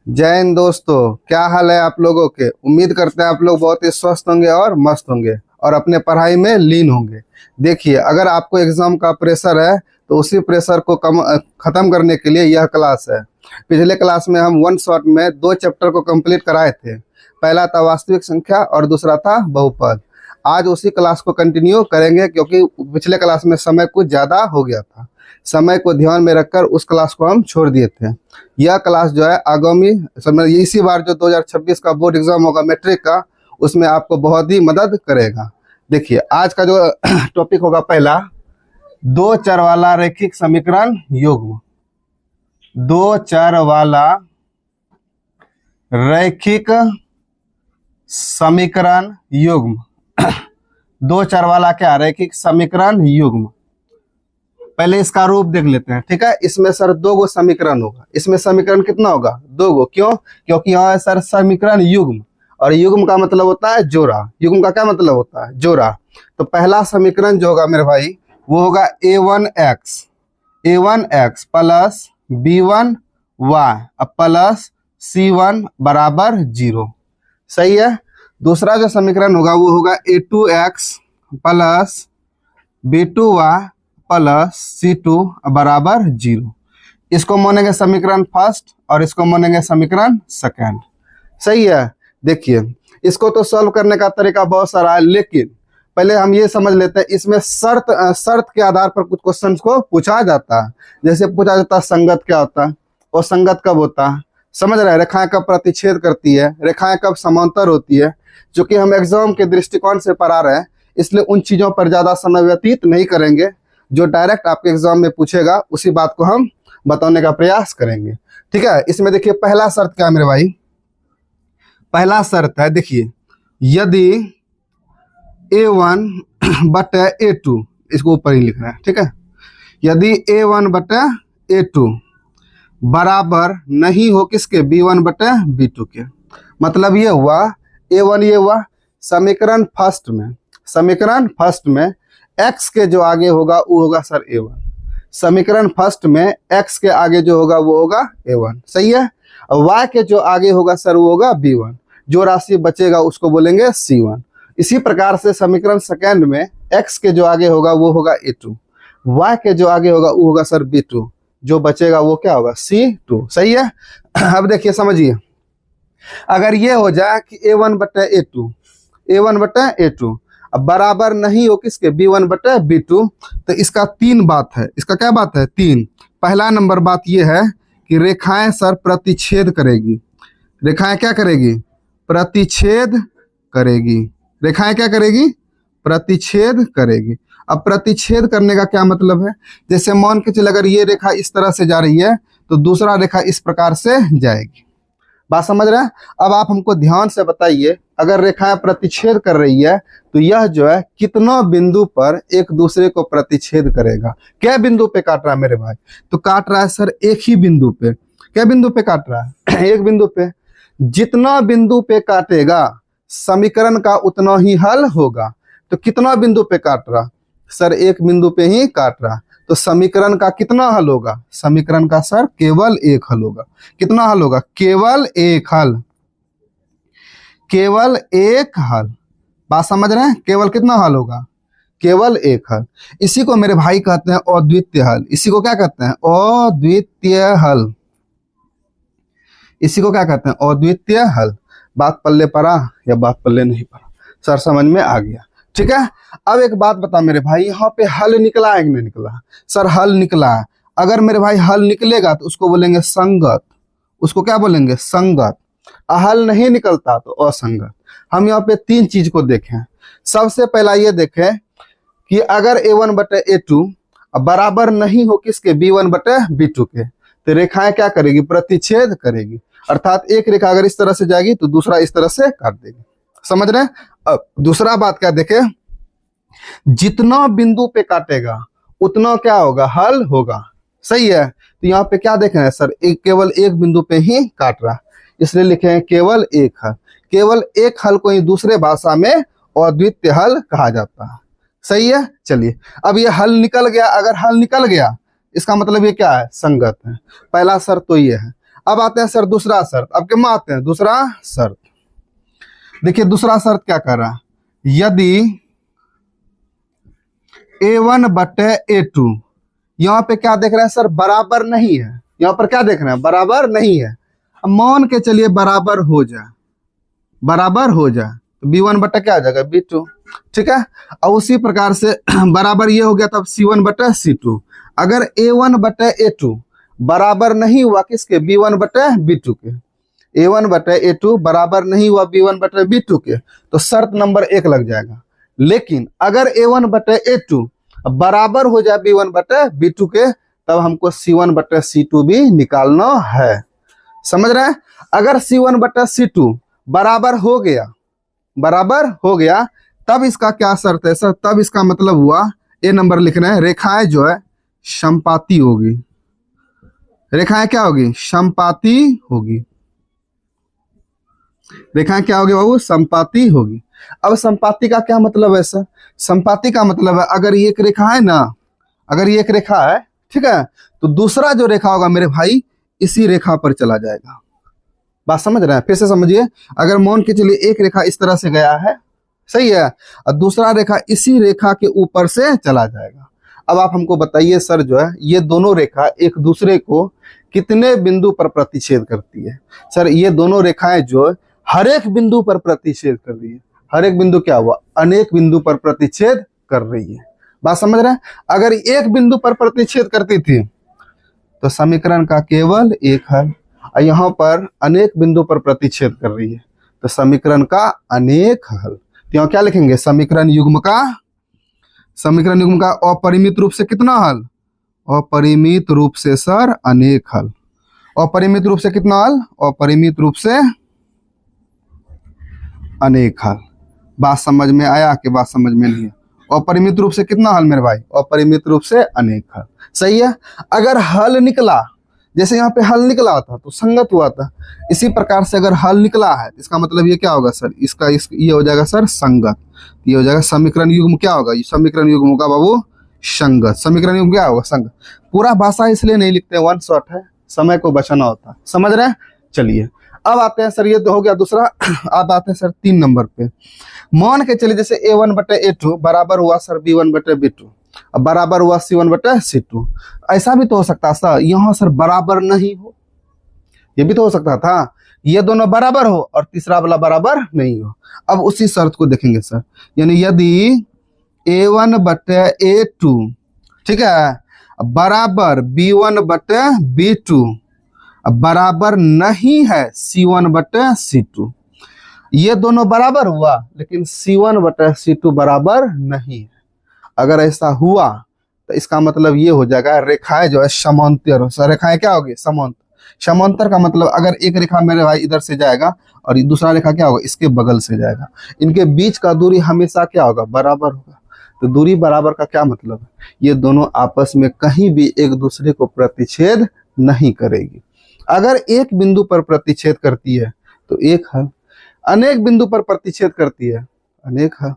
जय हिंद दोस्तों, क्या हाल है आप लोगों के। उम्मीद करते हैं आप लोग बहुत ही स्वस्थ होंगे और मस्त होंगे और अपने पढ़ाई में लीन होंगे। देखिए, अगर आपको एग्जाम का प्रेशर है तो उसी प्रेशर को खत्म करने के लिए यह क्लास है। पिछले क्लास में हम वन शॉट में दो चैप्टर को कंप्लीट कराए थे। पहला था वास्तविक संख्या और दूसरा था बहुपद। आज उसी क्लास को कंटिन्यू करेंगे क्योंकि पिछले क्लास में समय कुछ ज़्यादा हो गया था। समय को ध्यान में रखकर उस क्लास को हम छोड़ दिए थे। यह क्लास जो है आगामी समय इसी बार जो 2026 का बोर्ड एग्जाम होगा मैट्रिक का, उसमें आपको बहुत ही मदद करेगा। देखिए, आज का जो टॉपिक होगा पहला, दो चर वाला रैखिक समीकरण युग्म। दो चर वाला रैखिक समीकरण युग्म। दो चर वाला क्या, रैखिक समीकरण युग्म। पहले इसका रूप देख लेते हैं, ठीक है। इसमें सर दो गो समीकरण होगा। इसमें समीकरण कितना होगा, दो गो। क्यों? क्योंकि यहाँ है सर समीकरण युग्म, और युग्म का मतलब होता है जोड़ा। युग्म का क्या मतलब होता है, जोड़ा। तो पहला समीकरण जो होगा मेरे भाई वो होगा a1x plus b1y plus c1 बराबर 0। सही है। दूसरा जो समीकरण होगा वो होगा a2x plus b2y plus c2 बराबर 0। इसको मानेंगे समीकरण फर्स्ट और इसको मानेंगे समीकरण सेकंड। सही है। देखिए, इसको तो सॉल्व करने का तरीका बहुत सारा है, लेकिन पहले हम ये समझ लेते हैं। इसमें शर्त के आधार पर कुछ क्वेश्चंस को पूछा जाता है। जैसे पूछा जाता है संगत क्या होता है और संगत कब होता है, समझ रहे हैं। रेखाएं कब प्रतिच्छेद करती है, रेखाएं कब समांतर होती है। जो कि हम एग्जाम के दृष्टिकोण से पढ़ा रहे हैं, इसलिए उन चीजों पर ज्यादा समय व्यतीत नहीं करेंगे। जो डायरेक्ट आपके एग्जाम में पूछेगा उसी बात को हम बताने का प्रयास करेंगे, ठीक है। इसमें देखिए, पहला शर्त क्या है मेरे भाई। पहला शर्त है, देखिए, यदि a1 बटे a2, इसको ऊपर ही लिख रहा है, ठीक है। यदि a1 बटे a2 बराबर नहीं हो किसके, b1 बटे b2 के। मतलब ये हुआ a1, ये हुआ समीकरण फर्स्ट में x के जो आगे होगा वो होगा सर a1। समीकरण फर्स्ट में x के आगे जो होगा वो होगा a1। सही है। और y के जो आगे होगा सर वो होगा b1। जो राशि बचेगा उसको बोलेंगे c1। इसी प्रकार से समीकरण सेकंड में x के जो आगे होगा वो होगा a2, y के जो आगे होगा वो होगा सर b2, जो बचेगा वो क्या होगा, c2। सही है। अब देखिए, समझिए, अगर ये हो जाए कि a1 बटे a2 अब बराबर नहीं हो किसके, b1 बटे b2, तो इसका तीन बात है। इसका क्या बात है, तीन। पहला नंबर बात ये है कि रेखाएं सर प्रतिच्छेद करेगी। रेखाएं क्या करेगी, प्रतिच्छेद करेगी। रेखाएं क्या करेगी, प्रतिच्छेद करेगी। अब प्रतिच्छेद करने का क्या मतलब है, जैसे मान के चले अगर ये रेखा इस तरह से जा रही है तो दूसरा रेखा इस प्रकार से जाएगी। बात समझ रहे हैं। अब आप हमको ध्यान से बताइए, अगर रेखाएं प्रतिच्छेद कर रही है तो यह जो है कितना बिंदु पर एक दूसरे को प्रतिच्छेद करेगा। क्या बिंदु पे काट रहा है मेरे भाई, तो काट रहा है सर एक ही बिंदु पे। क्या बिंदु पे काट रहा है, एक बिंदु पे। जितना बिंदु पे काटेगा समीकरण का उतना ही हल होगा। तो कितना बिंदु पे काट रहा, सर एक बिंदु पे ही काट रहा, तो समीकरण का कितना हल होगा, समीकरण का सर केवल एक हल होगा। कितना हल होगा, केवल एक हल। केवल एक हल। बात समझ रहे हैं, केवल कितना हल होगा, केवल एक हल। इसी को मेरे भाई कहते हैं अद्वितीय हल। इसी को क्या कहते हैं, अद्वितीय हल। इसी को क्या कहते हैं, अद्वितीय हल। बात पल्ले पड़ा या बात पल्ले नहीं पड़ा, सर समझ में आ गया, ठीक है। अब एक बात बता मेरे भाई, यहाँ पे हल निकला है कि नहीं निकला, सर हल निकला है। अगर मेरे भाई हल निकलेगा तो उसको बोलेंगे संगत। उसको क्या बोलेंगे, संगत। हल नहीं निकलता तो असंगत। हम यहाँ पे तीन चीज को देखें। सबसे पहला ये देखें कि अगर a1 बटे a2 बराबर नहीं हो किसके, b1 बटे b2 के, तो रेखाएं क्या करेगी, प्रतिच्छेद करेगी। अर्थात एक रेखा अगर इस तरह से जाएगी तो दूसरा इस तरह से काट देगी। समझ रहे हैं। अब दूसरा बात क्या देखे, जितना बिंदु पे काटेगा उतना क्या होगा, हल होगा। सही है। तो यहाँ पे क्या देख रहे हैं सर, केवल एक बिंदु पे ही काट रहा, इसलिए लिखे हैं केवल एक हल। केवल एक हल को ही दूसरे भाषा में अद्वितीय हल कहा जाता है। सही है। चलिए, अब ये हल निकल गया। अगर हल निकल गया इसका मतलब ये क्या है, संगत है। पहला शर्त तो ये है। अब आते हैं सर दूसरा शर्त। अब क्या आते हैं दूसरा शर्त। देखिए दूसरा शर्त क्या कर रहा है, यदि A1 बटे A2, यहाँ पे क्या देख रहे हैं सर, बराबर नहीं है। यहाँ पर क्या देख रहे हैं, बराबर नहीं है। अब मान के चलिए बराबर हो जाए, बराबर हो जाए तो B1 बटे क्या आ जाएगा, B2। ठीक है, और उसी प्रकार से बराबर ये हो गया तब C1 बटे C2। अगर A1 बटे A2 बराबर नहीं हुआ किसके, B1 बटे B2 के, A1 बटे A2 बराबर नहीं हुआ B1 बटे B2 के, तो शर्त नंबर 1 लग जाएगा। लेकिन अगर A1 बटे A2 बराबर हो जाए B1 बटे B2 के, तब हमको C1 बटे C2 भी निकालना है। समझ रहे हैं? अगर C1 बटे C2 बराबर हो गया, बराबर हो गया, तब इसका क्या शर्त है सर, तब इसका मतलब हुआ, ए नंबर लिखना है, रेखाएं जो है समपाती होगी। रेखाएं क्या होगी, समपाती होगी। रेखाएं क्या होगी बाबू, समपाती होगी। अब समपाती का क्या मतलब है सर, समपाती का मतलब है अगर ये एक रेखा है ना, अगर ये एक रेखा है, ठीक है, तो दूसरा जो रेखा होगा मेरे भाई इसी रेखा पर चला जाएगा। बात समझ रहे हैं? फिर से समझिए, अगर मान के चलिए एक रेखा इस तरह से गया है, सही है, और दूसरा रेखा इसी रेखा के ऊपर से चला जाएगा। अब आप हमको बताइए सर, जो है ये दोनों रेखा एक दूसरे को कितने बिंदु पर प्रतिच्छेद करती है। सर ये दोनों रेखाएं जो है हर एक बिंदु पर प्रतिच्छेद कर रही है। हर एक बिंदु क्या हुआ, अनेक बिंदु पर प्रतिच्छेद कर रही है। बात समझ रहे हैं? अगर एक बिंदु पर प्रतिच्छेद करती थी तो समीकरण का केवल एक हल, और यहाँ पर अनेक बिंदु पर प्रतिच्छेद कर रही है तो समीकरण का अनेक हल। तो यहाँ क्या लिखेंगे, समीकरण युग्म का, समीकरण युग्म का अपरिमित रूप से कितना हल, अपरिमित रूप से सर अनेक हल। अपरिमित रूप से कितना हल, अपरिमित रूप से अनेक हल। बात समझ में आया कि बात समझ में नहीं है? अपरिमित रूप से कितना हल मेरे भाई, अपरिमित रूप से अनेक हल। सही है। अगर हल निकला, जैसे यहाँ पे हल निकला था तो संगत हुआ था, इसी प्रकार से अगर हल निकला है इसका मतलब ये क्या होगा सर, इसका ये हो जाएगा सर संगत। ये हो जाएगा समीकरण युग्म क्या होगा, ये समीकरण युग्म होगा बाबू संगत। समीकरण युग्म क्या होगा, संगत। पूरा भाषा इसलिए नहीं लिखते, वन शॉट है, समय को बचाना होता है। समझ रहे हैं? चलिए अब आते हैं सर, ये तो हो गया दूसरा। अब आते हैं सर 3 नंबर पे। मान के चलिए जैसे A1 बटे A2 बराबर हुआ सर B1 बटे B2, अब बराबर हुआ C1 बटे C2। ऐसा भी तो हो सकता सर, यहाँ सर बराबर नहीं हो, ये भी तो हो सकता था, ये दोनों बराबर हो और तीसरा वाला बराबर नहीं हो। अब उसी शर्त को देखेंगे सर, यानी यदि A1 बटे A2, ठीक है, बराबर B1 बटे B2 बराबर नहीं है C1 बटे C2, ये दोनों बराबर हुआ लेकिन C1 बटे C2 बराबर नहीं है। अगर ऐसा हुआ तो इसका मतलब ये हो जाएगा रेखाएं जो है समांतर हो। रेखाएं क्या होगी, समांतर। समांतर का मतलब अगर एक रेखा मेरे भाई इधर से जाएगा और दूसरा रेखा क्या होगा, इसके बगल से जाएगा, इनके बीच का दूरी हमेशा क्या होगा, बराबर होगा। तो दूरी बराबर का क्या मतलब है, ये दोनों आपस में कहीं भी एक दूसरे को प्रतिच्छेद नहीं करेगी। अगर एक बिंदु पर प्रतिच्छेद करती है तो एक हल, अनेक बिंदु पर प्रतिच्छेद करती है अनेक हल।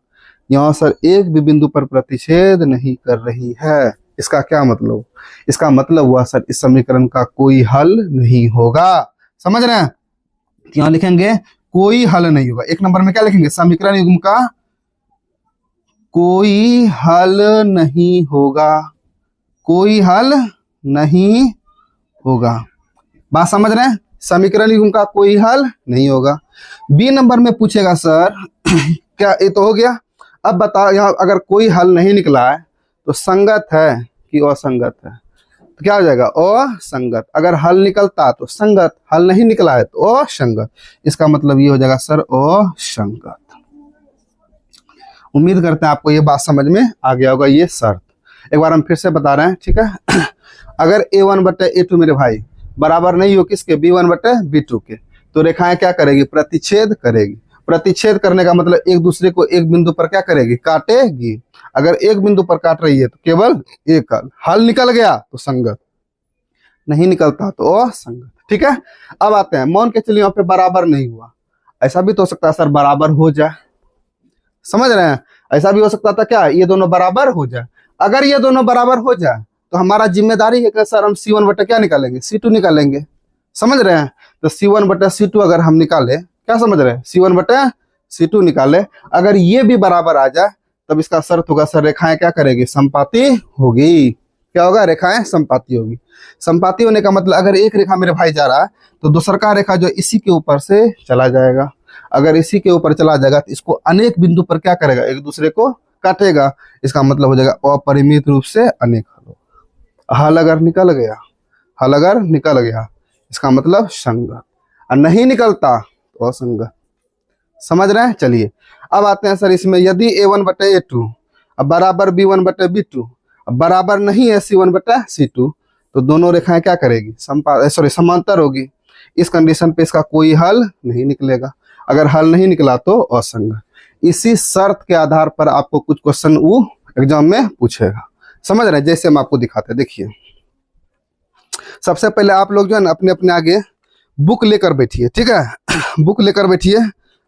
यहाँ सर एक भी बिंदु पर प्रतिच्छेद नहीं कर रही है, इसका क्या मतलब, इसका मतलब हुआ सर इस समीकरण का कोई हल नहीं होगा। समझ रहे हैं? यहाँ लिखेंगे कोई हल नहीं होगा। 1 नंबर में क्या लिखेंगे, समीकरण युग्म का कोई हल नहीं होगा, कोई हल नहीं होगा। बात समझ रहे हैं? समीकरण युग्म का कोई हल नहीं होगा। B नंबर में पूछेगा सर क्या, ये तो हो गया। अब बताओ यहाँ अगर कोई हल नहीं निकला है तो संगत है कि असंगत है, तो क्या हो जाएगा, असंगत। अगर हल निकलता तो संगत, हल नहीं निकला है तो असंगत। इसका मतलब ये हो जाएगा सर असंगत। उम्मीद करते हैं आपको ये बात समझ में आ गया होगा, ये शर्त एक बार हम फिर से बता रहे हैं, ठीक है। अगर A1 बटे A2 मेरे भाई बराबर नहीं हो किसके, B1 बटे B2 के, तो रेखाएं क्या करेगी, प्रतिच्छेद करेगी। प्रतिच्छेद करने का मतलब एक दूसरे को एक बिंदु पर क्या करेगी, काटेगी। अगर एक बिंदु पर काट रही है तो केवल एक हल। हल निकल गया तो संगत, नहीं निकलता तो असंगत। ठीक है। अब आते हैं, मान के चलिए यहाँ पे बराबर नहीं हुआ, ऐसा भी तो हो सकता है सर बराबर हो जाए। समझ रहे हैं? ऐसा भी हो सकता था क्या, ये दोनों बराबर हो जाए। अगर ये दोनों बराबर हो जाए तो हमारा जिम्मेदारी है कि सर हम C1 बटे क्या निकालेंगे, C2 निकालेंगे। समझ रहे हैं। तो C1/C2 अगर हम निकाले, क्या समझ रहे हैं, C1/C2 निकाले, अगर ये भी बराबर आ जाए तब इसका शर्त होगा सर रेखाएं क्या करेगी, समपाती होगी। क्या होगा, रेखाएं समपाती होगी। समपाती होने का मतलब अगर एक रेखा मेरे भाई जा रहा है तो दूसरा का रेखा जो इसी के ऊपर से चला जाएगा। अगर इसी के ऊपर चला जाएगा तो इसको अनेक बिंदु पर क्या करेगा, एक दूसरे को काटेगा। इसका मतलब हो जाएगा अपरिमित रूप से अनेक हल। हल अगर निकल गया, हल अगर निकल गया इसका मतलब संगत, और नहीं निकलता तो असंगत। समझ रहे हैं। चलिए अब आते हैं सर इसमें, यदि A1/A2 अब बराबर B1/B2 अब बराबर नहीं है C1/C2 तो दोनों रेखाएं क्या करेगी, समांतर होगी। इस कंडीशन पे इसका कोई हल नहीं निकलेगा। अगर हल नहीं निकला तो असंगत। इसी शर्त के आधार पर आपको कुछ क्वेश्चन वो एग्जाम में पूछेगा। समझ रहे हैं। जैसे हम आपको दिखाते हैं, देखिए सबसे पहले आप लोग जो है ना अपने अपने आगे बुक लेकर बैठिए, ठीक है। बुक लेकर बैठिए,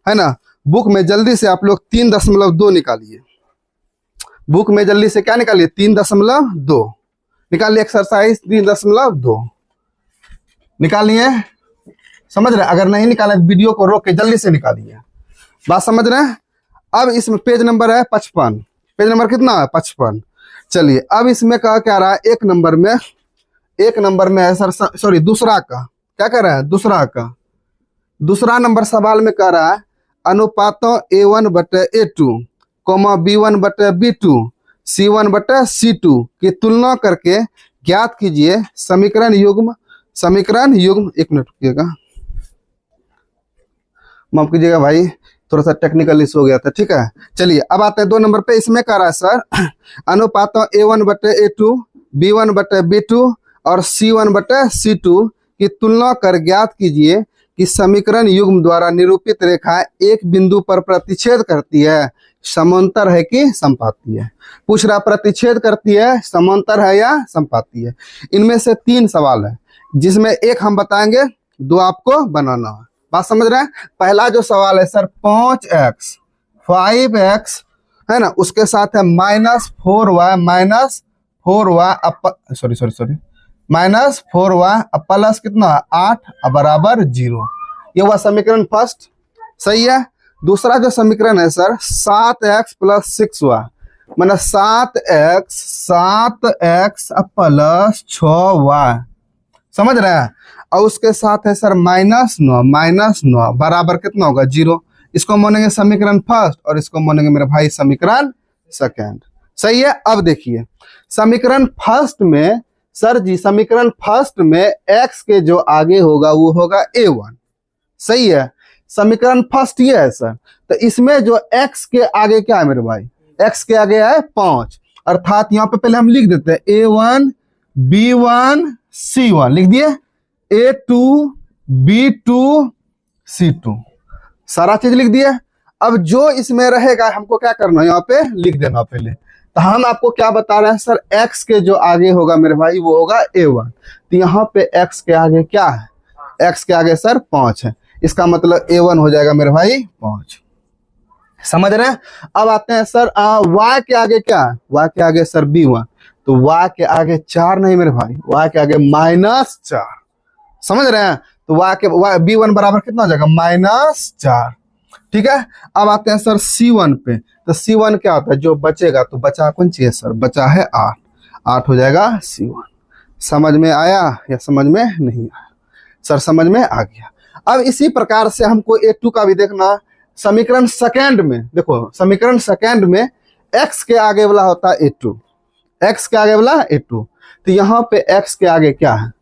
है ना। बुक में जल्दी से आप लोग 3.2 निकालिए। बुक में जल्दी से क्या निकालिए, 3.2 निकालिए। एक्सरसाइज 3.2 निकालिए। समझ रहे हैं। अगर नहीं निकाले तो वीडियो को रोक के जल्दी से निकालिए। बात समझ रहे हैं। अब इसमें पेज नंबर है 55। पेज नंबर कितना है, 55। चलिए अब इसमें क्या रहा है, एक नंबर में है सर, सॉरी दूसरा का क्या कर रहा है, दूसरा नंबर सवाल में कह रहा है अनुपातों A1/A2, B1/B2, C1/C2 की तुलना करके ज्ञात कीजिए समीकरण युग्म। एक मिनट रुकिएगा, माफ कीजिएगा भाई, थोड़ा सा टेक्निकल इशू हो गया था, ठीक है। चलिए अब आते हैं 2 नंबर पे। इसमें कह रहा है सर अनुपातों A1/A2, B1/B2 और C1/C2 की तुलना कर ज्ञात कीजिए कि समीकरण युग्म द्वारा निरूपित रेखा एक बिंदु पर प्रतिच्छेद करती है, समांतर है कि संपाती है। पूछ रहा प्रतिच्छेद करती है, समांतर है या संपाती है। इनमें से 3 सवाल है जिसमें एक हम बताएंगे, 2 आपको बनाना है। बात समझ रहे हैं। पहला जो सवाल है सर 5x है ना, उसके साथ है -4y प्लस कितना 8 बराबर 0। ये हुआ समीकरण फर्स्ट, सही है। दूसरा जो समीकरण है सर 7x + 6y माना 7x प्लस 6y, समझ रहे हैं। और उसके साथ है सर -9 बराबर कितना होगा 0। इसको मानेंगे समीकरण फर्स्ट और इसको मानेंगे मेरे भाई समीकरण सेकंड, सही है। अब देखिए समीकरण फर्स्ट में सर जी, समीकरण फर्स्ट में x के जो आगे होगा वो होगा A1, सही है। समीकरण फर्स्ट ये है सर। तो इसमें जो x के आगे क्या है मेरे भाई, x के आगे है 5, अर्थात यहाँ पे पहले हम लिख देते हैं A1 B1 C1 लिख दिए, A2 B2 C2, सारा चीज लिख दिए। अब जो इसमें रहेगा हमको क्या करना है, यहाँ पे लिख देना पहले। तो हम आपको क्या बता रहे हैं सर, x के जो आगे होगा मेरे भाई वो होगा A1। तो यहाँ पे x के आगे क्या है, x के आगे सर 5 है, इसका मतलब A1 हो जाएगा मेरे भाई 5। समझ रहे हैं। अब आते हैं सर y के आगे क्या है, y के आगे सर B1। तो y के आगे 4 नहीं मेरे भाई, y के आगे -4, समझ रहे हैं। तो B1 बराबर कितना हो जाएगा, -4, ठीक है। अब आते हैं सर C1 पे। तो C1 क्या होता है, जो बचेगा, तो बचा कौन चाहिए सर, बचा है 8 हो जाएगा C1। समझ में आया या समझ में नहीं आया सर, समझ में आ गया। अब इसी प्रकार से हमको A2 का भी देखना। समीकरण सेकंड में देखो, समीकरण सेकंड में x के आगे वाला होता है A2, x के आगे वाला A2। तो यहाँ पे x के आगे क्या है,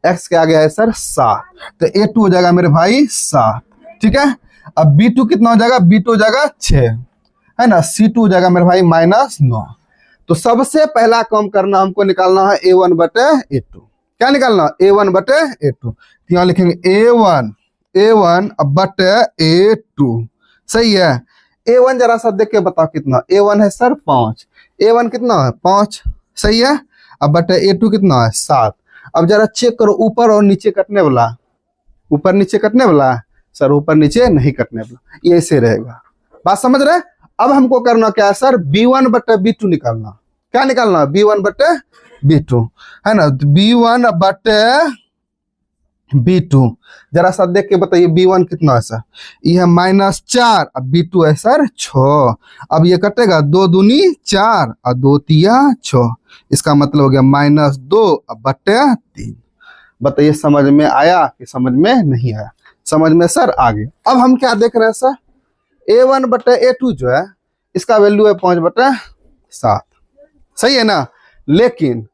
x के आगे है सर 7, तो A2 हो जाएगा मेरे भाई 7, ठीक है। अब B2 कितना हो जाएगा, B2 हो जाएगा 6, है ना। C2 हो जाएगा मेरे भाई -9। तो सबसे पहला काम करना हमको निकालना है A1/A2। क्या निकालना, A1/A2। तो यहाँ लिखेंगे A1/A2, सही है। A1 जरा सा देख के बताओ कितना, A1 है सर 5, A1 कितना है 5, सही है। अब बटे A2 कितना है 7। अब जरा चेक करो ऊपर और नीचे कटने वाला, ऊपर नीचे कटने वाला सर, ऊपर नीचे नहीं कटने वाला, ये ऐसे रहेगा। बात समझ रहे हैं। अब हमको करना क्या है सर, B1/B2 निकालना। क्या निकालना, B1/B2, है ना। B1/B2 B2। जरा सा देख के बताइए B1 कितना है सर? ये है -4, अब B2 है सर 6। अब ये कटेगा 2 दूनी 4 और 2 तिया 6, इसका मतलब हो गया -2 अब बटे 3। बताइए समझ में आया कि समझ में नहीं आया? समझ में सर आ गया। अब हम क्या देख रहे हैं सर? A1 बटे A2 जो है इसका वैल्यू है 5/7, सही है ना? लेकिन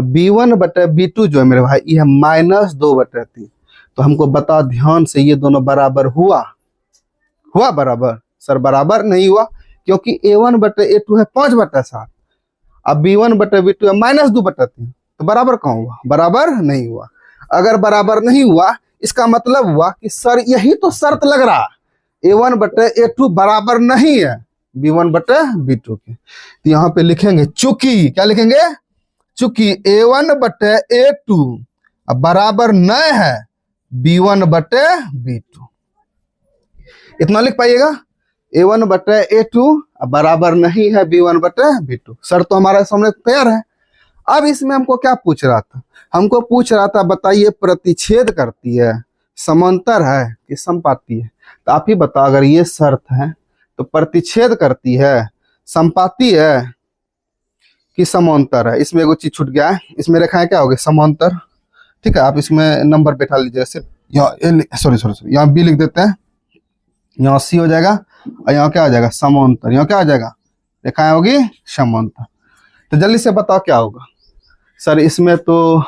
B1 बटे B2 जो है मेरे भाई ये है -2/3। तो हमको बता ध्यान से, ये दोनों बराबर हुआ? हुआ बराबर? सर बराबर नहीं हुआ, क्योंकि A1 बटे A2 है 5/7, अब B1 बटे B2 है -2/3। तो बराबर कहाँ हुआ? बराबर नहीं हुआ। अगर बराबर नहीं हुआ इसका मतलब हुआ कि सर यही तो शर्त लग रहा, A1 बटे A2 बराबर नहीं है B1 बटे B2 के। तो यहाँ पे लिखेंगे चूंकि, क्या लिखेंगे? चूंकि A1 बटे A2 अब बराबर नहीं है B1 बटे B2। इतना लिख पाइएगा? A1 बटे A2 अब बराबर नहीं है B1 बटे B2। सर तो हमारा सामने तैयार है। अब इसमें हमको क्या पूछ रहा था? हमको पूछ रहा था बताइए प्रतिच्छेद करती है, समांतर है कि समपाती है? तो आप ही बताओ, अगर ये शर्त है तो प्रतिच्छेद करती है, समपाती है कि समांतर है? इसमें एगो चीज छूट गया है, इसमें रेखाएं क्या होगी? समांतर। ठीक है, आप इसमें नंबर बैठा लीजिए, सिर्फ यहाँ सॉरी यहाँ बी लिख देते हैं, यहाँ सी हो जाएगा और यहाँ क्या हो जाएगा? समांतर। यहाँ क्या हो जाएगा? रेखाएं होगी समांतर। तो जल्दी से बताओ क्या होगा? सर इसमें तो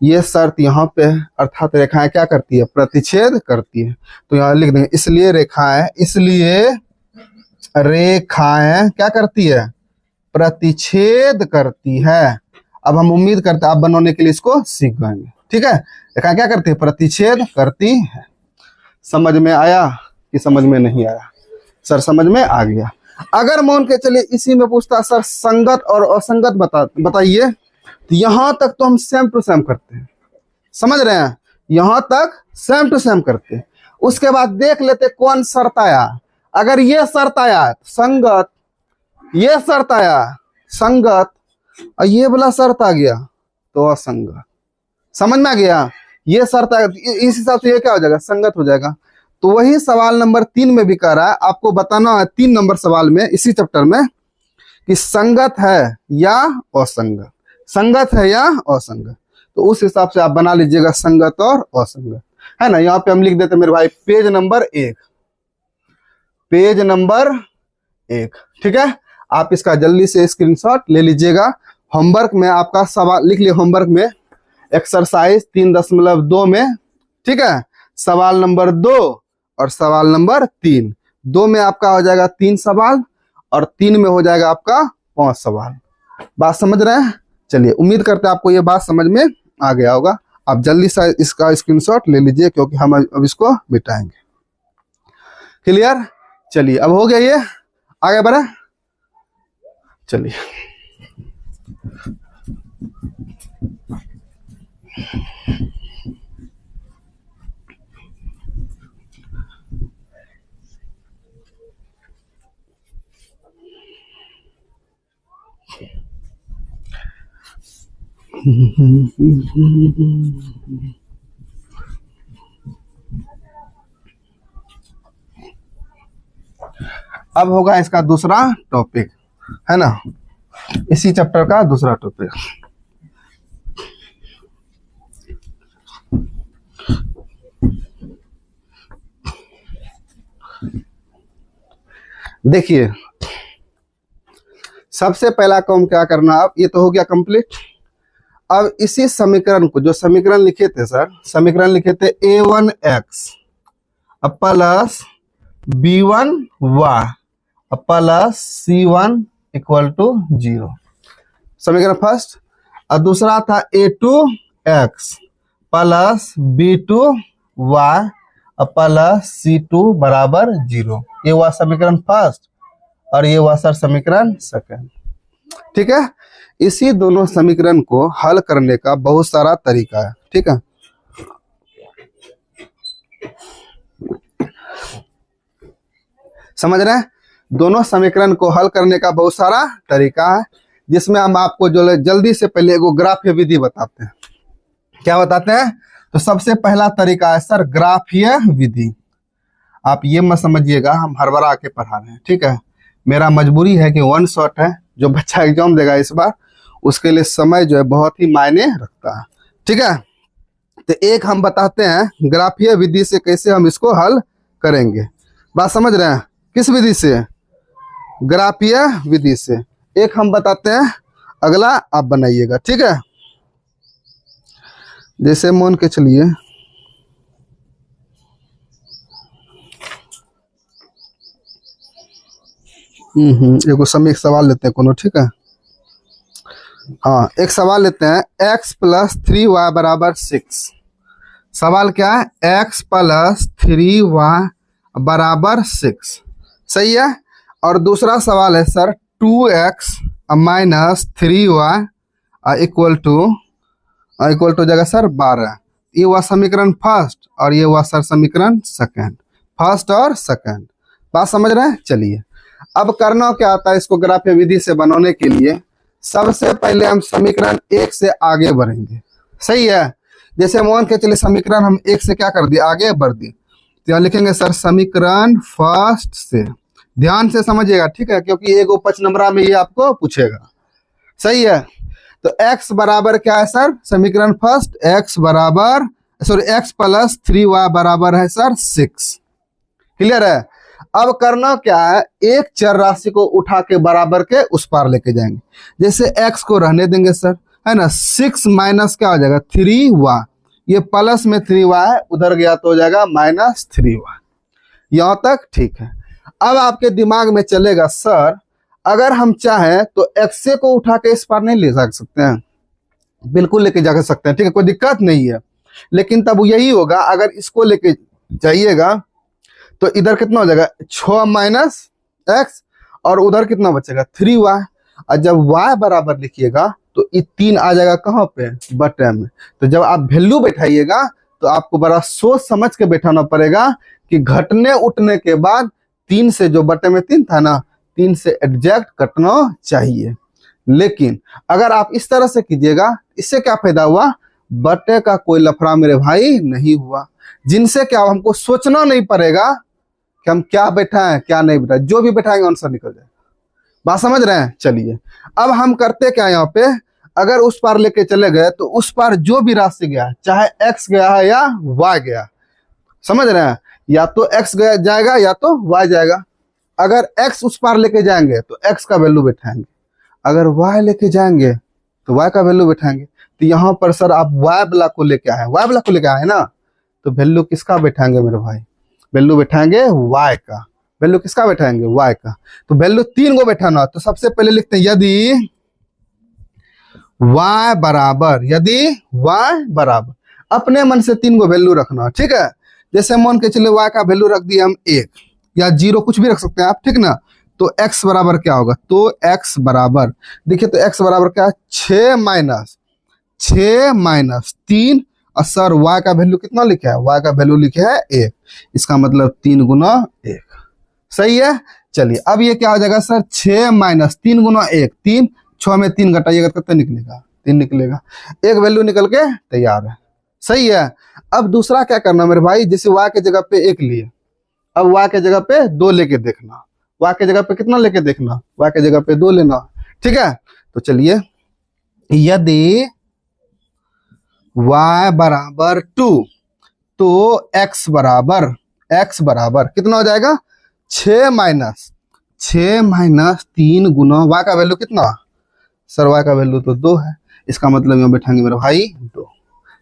ये शर्त यहाँ पे, अर्थात रेखाएं क्या करती है? प्रतिच्छेद करती है। तो यहाँ लिख देंगे इसलिए रेखाएं क्या करती है? प्रतिच्छेद करती है। अब हम उम्मीद करते हैं आप बनाने के लिए इसको सीख गए। ठीक है, रेखाएं क्या करती है? प्रतिच्छेद करती है। समझ में आया कि समझ में नहीं आया? सर समझ में आ गया। अगर मान के चलिए इसी में पूछता सर संगत और असंगत बताइए, तो यहां तक तो हम सेम टू सेम करते हैं, समझ रहे हैं? यहां तक सेम टू सेम करते हैं। उसके बाद देख लेते कौन शर्त आया। अगर ये शर्त आया संगत, ये शर्त आया संगत और ये वाला शर्त आ गया तो असंगत। समझ में आ गया? ये शर्त आया, इस हिसाब से ये क्या हो जाएगा? संगत हो जाएगा। तो वही सवाल नंबर 3 में भी कह रहा है, आपको बताना है 3 नंबर सवाल में इसी चैप्टर में कि संगत है या असंगत, संगत है या असंगत। तो उस हिसाब से आप बना लीजिएगा संगत और असंगत, है ना? यहाँ पे हम लिख देते मेरे भाई पेज नंबर 1, पेज नंबर 1। ठीक है, आप इसका जल्दी से स्क्रीनशॉट ले लीजिएगा। होमवर्क में आपका सवाल लिख लिए, होमवर्क में एक्सरसाइज 3.2 में, ठीक है, सवाल नंबर 2 और सवाल नंबर 3, 2 में आपका हो जाएगा 3 सवाल और 3 में हो जाएगा आपका 5 सवाल। बात समझ रहे हैं? चलिए, उम्मीद करते हैं आपको ये बात समझ में आ गया होगा। आप जल्दी से इसका स्क्रीनशॉट ले लीजिए क्योंकि हम अब इसको मिटाएंगे। क्लियर? चलिए, अब हो गया ये, आगे बढ़े। चलिए, अब होगा इसका दूसरा टॉपिक, है ना? इसी चैप्टर का दूसरा टॉपिक। देखिए, सबसे पहला काम क्या करना, अब ये तो हो गया कंप्लीट। अब इसी समीकरण को, जो समीकरण लिखे थे सर, समीकरण लिखे थे a1x plus b1y plus c1 equal to 0, समीकरण फर्स्ट। और दूसरा था a2x plus b2y plus c2 बराबर 0। ये हुआ समीकरण फर्स्ट और ये हुआ सर समीकरण सेकंड। ठीक है, इसी दोनों समीकरण को हल करने का बहुत सारा तरीका है। ठीक है, समझ रहे हैं? दोनों समीकरण को हल करने का बहुत सारा तरीका है, जिसमें हम आपको जो जल्दी से पहले एगो ग्राफ विधि बताते हैं। क्या बताते हैं? तो सबसे पहला तरीका है सर ग्राफीय विधि। आप ये मत समझिएगा हम हड़बड़ा के पढ़ा रहे हैं, ठीक है। मेरा मजबूरी है कि वन शॉट है, जो बच्चा एग्जाम देगा इस बार उसके लिए समय जो है बहुत ही मायने रखता है, ठीक है। तो एक हम बताते हैं ग्राफीय विधि से कैसे हम इसको हल करेंगे। बात समझ रहे हैं? किस विधि से? ग्राफीय विधि से। एक हम बताते हैं, अगला आप बनाइएगा, ठीक है। जैसे मान के चलिए एगो समय एक सवाल लेते हैं कोनो, ठीक है। हाँ, एक सवाल लेते हैं x प्लस 3y बराबर 6। सवाल क्या है? x प्लस 3y बराबर 6, सही है। और दूसरा सवाल है sir 2x minus 3y equal to जगह सर 12। ये हुआ समीकरण फर्स्ट और ये हुआ सर समीकरण सेकंड, फर्स्ट और सेकंड। बात समझ रहे हैं? चलिए अब करना क्या आता है इसको ग्राफीय विधि से बनाने के लिए। सबसे पहले हम समीकरण 1 से आगे बढ़ेंगे, सही है। जैसे मान के चलिए समीकरण हम 1 से क्या कर दिए, आगे बढ़ दिए, तो यहाँ लिखेंगे सर समीकरण फर्स्ट से। ध्यान से समझिएगा, ठीक है, क्योंकि एगो 5 नंबरा में ये आपको पूछेगा, सही है। तो x बराबर क्या है सर? समीकरण फर्स्ट x बराबर x प्लस 3y बराबर है सर 6। क्लियर है? अब करना क्या है, एक चर राशि को उठा के बराबर के उस पार लेके जाएंगे। जैसे x को रहने देंगे सर, है ना। 6 माइनस क्या हो जाएगा 3y, ये प्लस में 3y है, उधर गया तो हो जाएगा माइनस 3y। यहां तक ठीक है। अब आपके दिमाग में चलेगा सर अगर हम चाहें तो x को उठा के इस पार नहीं ले जा सकते हैं? बिल्कुल लेके जा सकते हैं, ठीक है, कोई दिक्कत नहीं है। लेकिन तब यही होगा, अगर इसको लेके जाइएगा तो इधर कितना हो जाएगा 6 माइनस एक्स, और उधर कितना बचेगा 3y। और जब y बराबर लिखिएगा तो ये 3 आ जाएगा कहाँ पे, बटे में। तो जब आप वैल्यू बैठाइएगा तो आपको बड़ा सोच समझ के बैठाना पड़ेगा कि घटने उठने के बाद 3 से, जो बटे में 3 था ना, 3 से एडजस्ट कटना चाहिए। लेकिन अगर आप इस तरह से कीजिएगा, इससे क्या फायदा हुआ, बटे का कोई लफड़ा मेरे भाई नहीं हुआ, जिनसे क्या हमको सोचना नहीं पड़ेगा कि हम क्या बैठाएं क्या नहीं बैठाएं, जो भी बैठाएंगे आंसर निकल जाएगा। बात समझ रहे हैं? चलिए अब हम करते क्या, यहाँ पे अगर उस पार लेके चले गए तो उस पार जो भी राशि गया, चाहे x गया है या y गया, समझ रहे हैं, या तो x गया जाएगा या तो y जाएगा। अगर x उस पार लेके जाएंगे तो x का वैल्यू बैठाएंगे, अगर y लेके जाएंगे तो y का वैल्यू बैठाएंगे। तो यहाँ पर सर आप y ब्लॉक को लेके आए, y ब्लॉक को लेके आए ना, तो वैल्यू किसका बैठाएंगे मेरे भाई, वैल्यू बैठाएंगे y का। वैल्यू किसका बैठाएंगे, y का। तो वैल्यू 3 को बैठाना, तो सबसे पहले लिखते हैं यदि y बराबर, अपने मन से 3 को वैल्यू रखना, ठीक है। जैसे मान के चले y का वैल्यू रख दिए हम 1 या 0, कुछ भी रख सकते हैं आप, ठीक ना। तो x बराबर क्या होगा, तो x बराबर देखिए, तो x बराबर क्या है 6 माइनस 3, और सर y का वैल्यू कितना लिखा है, y का वैल्यू लिखे है 1, इसका मतलब 3 गुना 1, सही है। चलिए अब ये क्या हो जाएगा सर 6 माइनस 3 गुना 1, 3, 6 में 3 घटाइएगा कितना निकलेगा, 3 निकलेगा, एक वैल्यू निकल के तैयार है, सही है। अब दूसरा क्या करना मेरे भाई, जैसे y के जगह पे 1 लिए, अब y के जगह पे 2 लेके देखना, y के जगह पे कितना लेके देखना, y के जगह पे 2 लेना, ठीक है। तो चलिए यदि y बराबर 2 तो x बराबर कितना हो जाएगा 6 माइनस 3 गुना y का वैल्यू कितना, सर y का वैल्यू तो 2 है, इसका मतलब यहाँ बैठाएंगे मेरे भाई 2,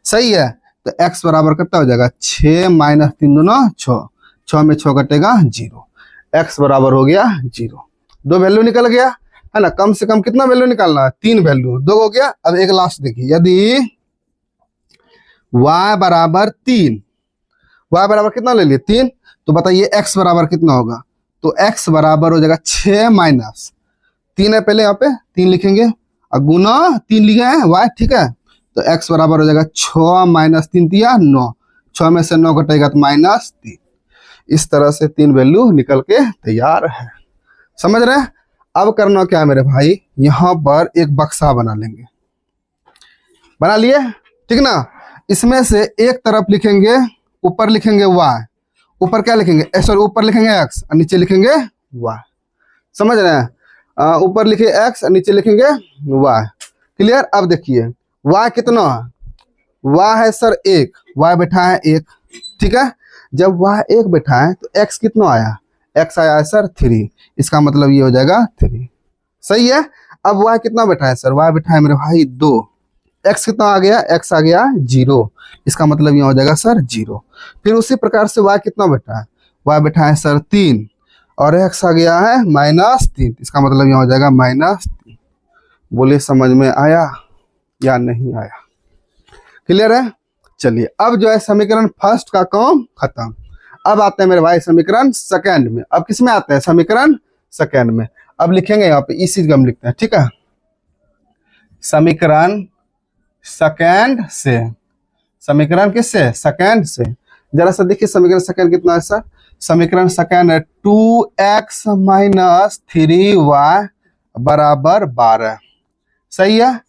सही है। तो x बराबर कितना हो जाएगा 6 माइनस 3 गुना 6, 6 में 6 कटेगा 0, x बराबर हो गया 0। 2 वैल्यू निकल गया है ना, कम से कम कितना वैल्यू निकालना है, 3 वैल्यू, 2 हो गया। अब एक लास्ट देखिए, यदि y बराबर 3, y बराबर कितना ले लिए 3, तो बताइए x बराबर कितना होगा, तो x बराबर हो जाएगा 6 माइनस 3 है, पहले यहाँ पे 3 लिखेंगे और गुना 3 लिखे हैं y, ठीक है। तो x बराबर हो जाएगा 6 माइनस 3 दिया 9, 6 में से 9 घटेगा तो माइनस 3। इस तरह से 3 वैल्यू निकल के तैयार है, समझ रहे हैं। अब करना क्या है मेरे भाई, यहाँ पर एक बक्सा बना लेंगे, बना लिए, ठीक ना। इसमें से एक तरफ लिखेंगे, ऊपर लिखेंगे y, ऊपर क्या लिखेंगे, सॉरी ऊपर लिखेंगे x और नीचे लिखेंगे y। समझ रहे हैं? ऊपर लिखे x और नीचे लिखेंगे y। क्लियर? अब देखिए y कितना है, y है सर 1, y बैठा है 1, ठीक है। जब y 1 बैठा है तो x कितना आया, x आया है सर 3, इसका मतलब ये हो जाएगा 3। सही है। अब y कितना बैठा है सर, y बैठा है मेरे भाई 2, x कितना आ गया, x आ गया 0, इसका मतलब ये हो जाएगा सर 0। फिर उसी प्रकार से y कितना बैठा है, y बैठा है सर 3 और x आ गया है -3, इसका मतलब ये हो जाएगा -3। बोले समझ में आया या नहीं आया? क्लियर है? चलिए अब जो है समीकरण फर्स्ट का काम खत्म। अब आते हैं मेरे भाई समीकरण सेकंड में। अब किस में आते हैं, समीकरण सेकंड में। अब लिखेंगे यहाँ पे इस चीज का हम लिखते हैं, ठीक है। समीकरण सेकंड से, समीकरण किससे, सेकंड से। जरा सा देखिए समीकरण सेकंड कितना है सर, समीकरण सेकंड है 2x - 3y बराबर 12। सही है।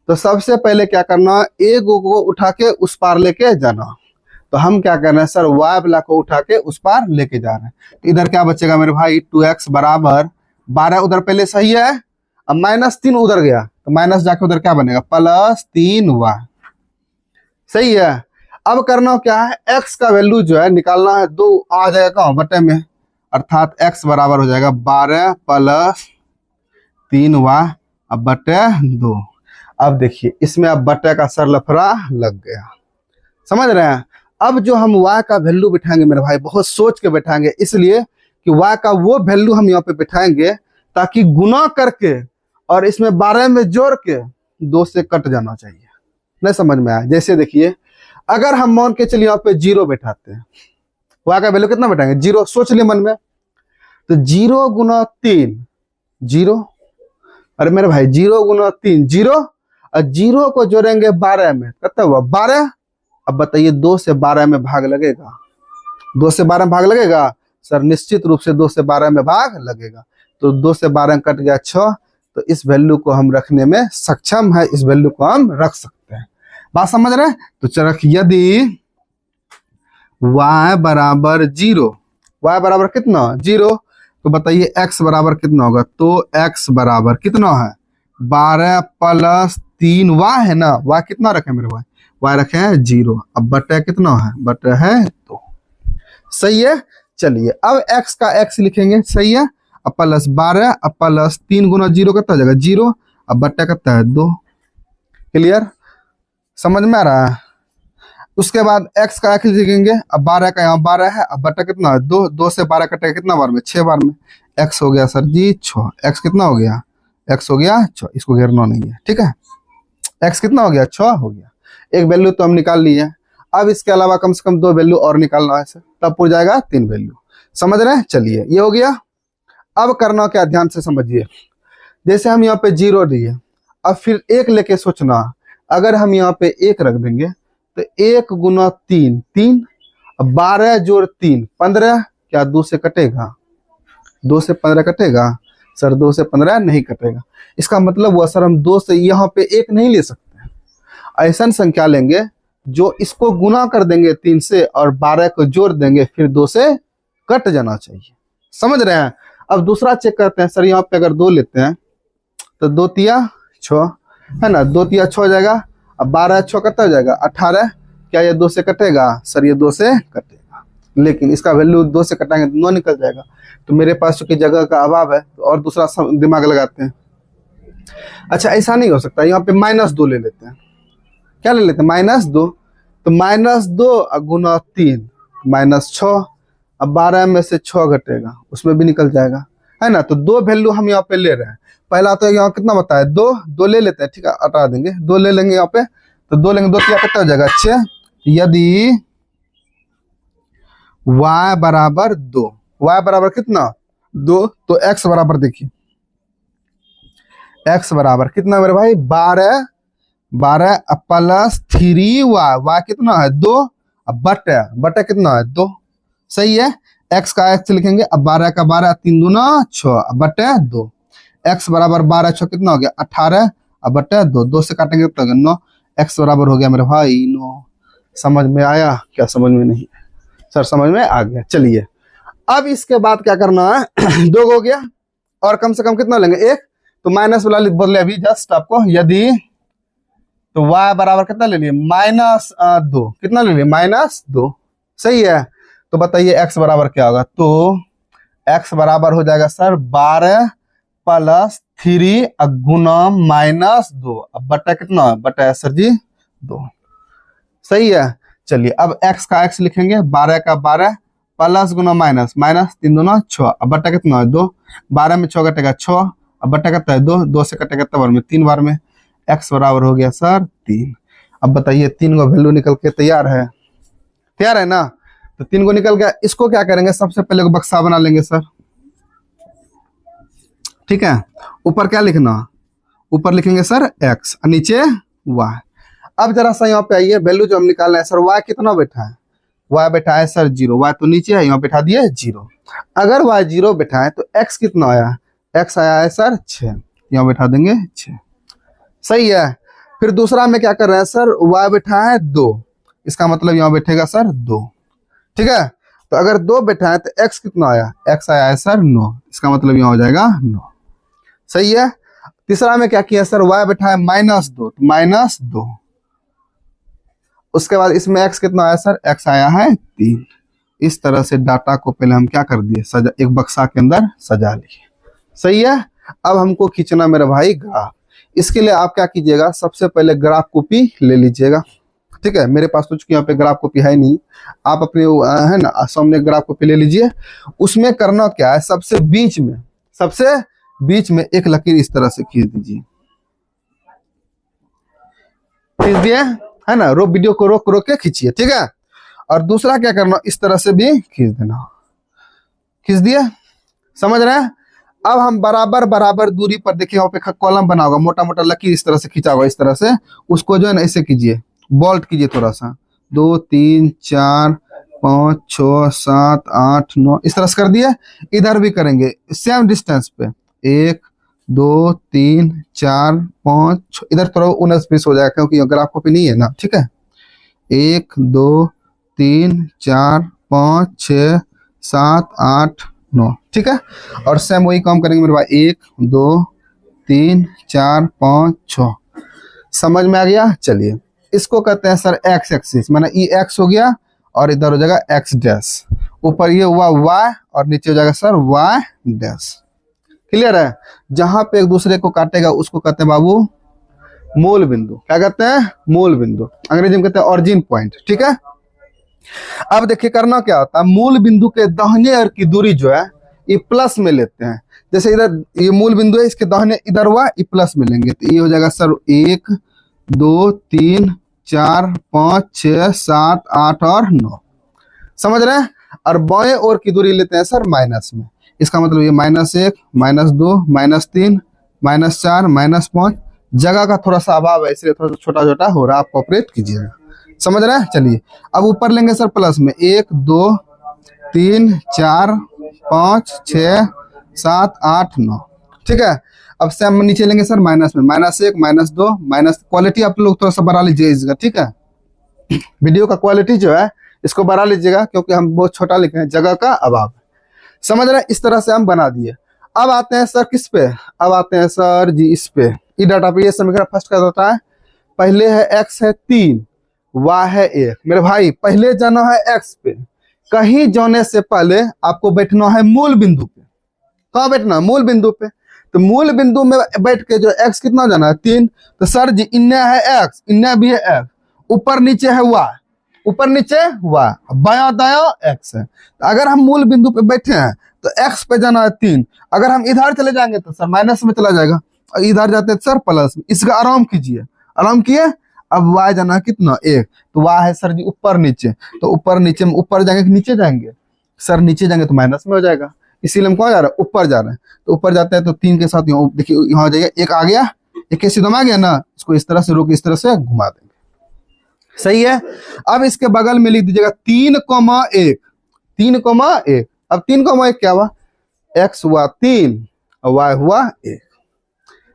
तो सबसे पहले क्या करना, एक को उठा के उस पार लेके जाना। तो हम क्या कर रहे हैं सर, y वाला को उठा के उस पार लेके जा रहे हैं। तो इधर क्या बचेगा मेरे भाई, 2x बराबर 12 उधर पहले सही है, अब -3 उधर गया तो माइनस जाके उधर क्या बनेगा, +3y। सही है। अब करना क्या है, x का वैल्यू जो है निकालना है, 2 आ जाएगा कहाँ, बटे में, अर्थात x बराबर हो जाएगा 12 + 3y अब बटे 2। अब देखिए इसमें अब बटे का सर लफड़ा लग गया। समझ रहे हैं? अब जो हम y का वैल्यू बिठाएंगे मेरे भाई, बहुत सोच के बैठाएंगे, इसलिए कि y का वो वैल्यू हम यहाँ पे बिठाएंगे ताकि गुना करके और इसमें 12 में जोड़ के 2 से कट जाना चाहिए। नहीं समझ में आया? जैसे देखिए अगर हम मान के चलिए यहाँ पे 0 बैठाते हैं, y का वैल्यू कितना बैठाएंगे, 0। सोच लिए मन में, तो 0 × 3 0, अरे मेरे भाई 0 × 3 0, और 0 को जोड़ेंगे 12 में, कितना हुआ 12। अब बताइए 2 से 12 में भाग लगेगा, 2 से 12 में भाग लगेगा सर, निश्चित रूप से 2 से 12 में भाग लगेगा। तो 2 से 12 कट गया 6, तो इस वैल्यू को हम रखने में सक्षम है, इस वैल्यू को हम रख सकते हैं। बात समझ रहे हैं? तो चलो यदि y बराबर 0, y बराबर कितना 0, तो बताइए x बराबर कितना होगा, तो x बराबर कितना है 12 + 3y है ना, y कितना रखे मेरे भाई, y रखे हैं 0। अब बटे कितना है, बटे है 2। सही है। चलिए अब x का x लिखेंगे, सही है। अब +12 अब +3 × 0 कितना हो जाएगा 0, अब बटे कितना है 2। क्लियर? समझ में आ रहा है? उसके बाद x का x लिखेंगे, अब 12 का यहाँ 12 है, अब बटा कितना है 2, 2 से 12 कटेगा कितना बार में, 6 बार में, x हो गया सर जी 6, x कितना हो गया, x हो गया 6, इसको घेरना नहीं है, ठीक है। x कितना हो गया 6 हो गया। एक वैल्यू तो हम निकाल लिए, अब इसके अलावा कम से कम 2 वैल्यू और निकालना है सर, तब पूरा जाएगा 3 वैल्यू। समझ रहे हैं? चलिए ये हो गया। अब करना क्या, ध्यान से समझिए। जैसे हम यहाँ पे 0 दिए, अब फिर 1 लेके सोचना, अगर हम यहाँ पे 1 रख देंगे तो 1 × 3 3, 12 जोड़ 3 15, क्या 2 से कटेगा, 2 से 15 कटेगा सर, 2 से 15 नहीं कटेगा। इसका मतलब हुआ सर हम 2 से यहाँ पे 1 नहीं ले सकते, ऐसा संख्या लेंगे जो इसको गुना कर देंगे 3 से और 12 को जोड़ देंगे, फिर 2 से कट जाना चाहिए। समझ रहे हैं? अब दूसरा चेक करते हैं सर, यहाँ पे अगर 2 लेते हैं तो 2 तिया 6 है ना, 2 तिया 6 हो जाएगा, अब 12 6 कितना हो जाएगा 18, क्या ये 2 से कटेगा सर, ये 2 से कटेगा, लेकिन इसका वैल्यू 2 से कटाएंगे तो 9 निकल जाएगा। तो मेरे पास चूंकि जगह का अभाव है तो और दूसरा दिमाग लगाते हैं। अच्छा ऐसा नहीं हो सकता, यहाँ पे -2 ले लेते हैं, क्या ले लेते हैं -2, तो -2 × 3 -6, अब 12 में से 6 घटेगा, उसमें भी निकल जाएगा, है ना। तो 2 वैल्यू हम यहाँ पे ले रहे हैं। पहला तो यहाँ कितना बताया 2 ले लेते हैं, ठीक है, हटा देंगे, 2 ले लेंगे यहाँ पे, तो 2 लेंगे, 2 क्या कितना हो जाएगा 6। यदि y बराबर 2, y बराबर कितना 2, तो x बराबर देखिए, x बराबर कितना मेरे भाई 12 + 3y, y कितना है 2, अब बटे कितना है 2। सही है। x का x लिखेंगे, अब 12 का 12 3 दूना 6, अब बटे 2, x बराबर 12 6 कितना हो गया 18, अब बटे 2, 2 से काटेंगे तो 9, x बराबर हो गया मेरे भाई 9। समझ में आया क्या? समझ में नहीं? सर समझ में आ गया। चलिए अब इसके बाद क्या करना है, 2 हो गया और कम से कम कितना लेंगे? 1। तो माइनस वाला लिख बदले अभी जस्ट आपको, यदि तो y बराबर कितना ले लिए? -2। कितना ले लिए? -2। सही है। तो बताइए x बराबर क्या होगा? तो x बराबर हो जाएगा सर 12 + 3 गुना -2। अब बटा कितना बटा है सर जी? 2। सही है। चलिए अब x का x लिखेंगे, 12 का 12 प्लस गुना माइनस, -3 दूना 6। अब बटा कितना है? 2। 12 में 6 कटेगा 6। अब बटा कितना है? 2। 2 से कटेगा कितना बार में? 3 बार में। x बराबर हो गया सर 3। अब बताइए 3 को वैल्यू निकल के तैयार है? तैयार है ना? तो 3 को निकल गया। इसको क्या करेंगे? सबसे पहले को बक्सा बना लेंगे सर। ठीक है। ऊपर क्या लिखना? ऊपर लिखेंगे सर x और नीचे y। अब जरा सा यहाँ पे आइए, वैल्यू जो हम निकाल रहे हैं सर, y कितना बैठा है? y बैठा है सर 0। y तो नीचे है, यहाँ बैठा दिए 0। अगर y 0 बैठा है तो x कितना आया? x आया है सर 6। यहाँ बैठा देंगे 6। सही है। फिर दूसरा में क्या कर रहे हैं सर? y बैठा है 2। इसका मतलब यहाँ बैठेगा सर 2। ठीक है। तो अगर 2 बैठा है तो x कितना आया? x आया है सर 9। इसका मतलब यहाँ हो जाएगा 9। सही है। तीसरा में क्या किया सर? y बैठा है -2। तो -2। उसके बाद इसमें x कितना आया सर? x आया है 3। इस तरह से डाटा को पहले हम क्या कर दिए? सजा, एक बक्सा के अंदर सजा लिए। सही है। अब हमको खींचना मेरे भाई ग्राफ। इसके लिए आप क्या कीजिएगा? सबसे पहले ग्राफ कॉपी ले लीजिएगा। ठीक है। मेरे पास तो चूंकि यहाँ पे ग्राफ कॉपी है नहीं, आप अपने है ना सामने ग्राफ कॉपी ले लीजिए। उसमें करना क्या है? सबसे बीच में एक लकीर इस तरह से खींच दीजिए। खींच दिए है ना? वीडियो को रोक के खींचिए। ठीक है। और दूसरा क्या करना? इस तरह से भी खींच देना। खींच दिए? समझ रहे हैं? अब हम बराबर दूरी पर देखिए, वहां पे कॉलम बना होगा, मोटा मोटा लकीर इस तरह से खींचा होगा। इस तरह से उसको जो है ना ऐसे कीजिए, बोल्ट कीजिए थोड़ा सा। 2 3 4 5 6 7 8 9 इस तरह से कर दिए। इधर भी करेंगे सेम डिस्टेंस पे। 1 2 3 4 5 6। इधर थोड़ा 19-20 हो जाएगा क्योंकि ग्राफ कॉपी नहीं है ना। ठीक है। 1 2 3 4 5 6 7 8 9। ठीक है। और सेम वही काम करेंगे मेरे भाई। 1 2 3 4 5 6। समझ में आ गया? चलिए इसको कहते हैं सर एक्स एक्सिस, माना ये एक्स हो गया और इधर हो जाएगा एक्स डैश। ऊपर ये हुआ वाई और नीचे हो जाएगा सर वाई डैश। क्लियर है? जहां पे एक दूसरे को काटेगा उसको कहते हैं बाबू मूल बिंदु। क्या कहते हैं? मूल बिंदु। अंग्रेजी में कहते हैं ऑरिजिन पॉइंट। ठीक है। अब देखिए करना क्या होता है, मूल बिंदु के दाहिने ओर की दूरी जो है ये प्लस में लेते हैं। जैसे इधर ये मूल बिंदु है, इसके दाहिने इधर हुआ ये प्लस में लेंगे तो ये हो जाएगा सर 1 2 3 4 5 6 7 8 और 9। समझ रहे हैं? और बाएं ओर की दूरी लेते हैं सर माइनस में। इसका मतलब ये -1 -2 -3 -4 -5। जगह का थोड़ा सा अभाव है इसलिए थोड़ा सा छोटा छोटा हो रहा है, आप ऑपरेट कीजिएगा। समझ रहे हैं? चलिए अब ऊपर लेंगे सर प्लस में 1 2 3 4 5 6 7 8 9। ठीक है। अब से हम नीचे लेंगे सर माइनस में, -1 -2 माइनस। क्वालिटी आप लोग थोड़ा सा बढ़ा लीजिए इसका। ठीक है। वीडियो का क्वालिटी जो है इसको बढ़ा लीजिएगा क्योंकि हम बहुत छोटा लिख रहे हैं, जगह का अभाव। समझ रहे हैं? इस तरह से हम बना दिए। अब आते हैं सर किस पे? अब आते हैं सर जी इस पे, ई डाटा पे। ये समीकरण फर्स्ट का होता है, पहले है x है 3 y है 1। मेरे भाई पहले जाना है x पे, कहीं जाने से पहले आपको बैठना है मूल बिंदु पे। कहाँ बैठना? मूल बिंदु पे। तो मूल बिंदु में बैठ के जो x कितना जाना है 3। तो सर जी इन्ने है x, इन्ने भी है x, ऊपर नीचे है y, ऊपर नीचे y, बाया दाया x है। तो अगर हम मूल बिंदु पे बैठे हैं तो x पे जाना है 3। अगर हम इधर चले जाएंगे तो सर माइनस में चला जाएगा, और इधर जाते हैं सर प्लस में। इसका आराम कीजिए, आराम किए। अब y जाना है कितना? 1। तो y है सर जी ऊपर नीचे। तो ऊपर नीचे में ऊपर जाएंगे कि नीचे जाएंगे? सर नीचे जाएंगे तो माइनस में हो जाएगा, इसीलिए हम कहाँ जा रहे हैं? ऊपर जा रहे हैं। तो ऊपर जाते हैं तो 3 के साथ यहाँ देखिए यहाँ हो जाएगा 1 आ गया, 1 के सीधा आ गया ना, इसको इस तरह से रोक इस तरह से घुमा देंगे। सही है। अब इसके बगल में लिख दीजिएगा 3,1। 3,1। अब 3,1 क्या हुआ? x हुआ 3 और y हुआ 1।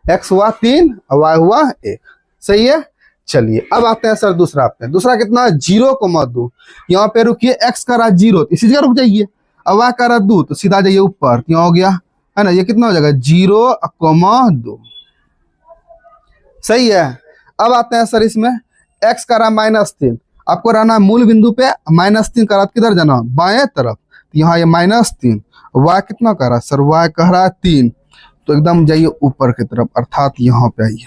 x हुआ 3 और y हुआ 1। सही है। चलिए अब आते हैं सर दूसरा पे। दूसरा कितना, 0,2। यहाँ पे रुकिए, x का रहा 0 इसी जगह रुक जाइए। अब y का रहा 2 तो सीधा जाइए ऊपर, क्यों हो गया है ना, ये कितना हो जाएगा 0,2। सही है। अब आते हैं सर इसमें, x का रहा -3, आपको रहना मूल बिंदु पे -3 का रहा किधर जाना, बाएं तरफ, तो यहाँ ये -3। y कितना कह रहा सर, y कह रहा है 3, तो एकदम जाइए ऊपर की तरफ, अर्थात यहाँ पे आइए।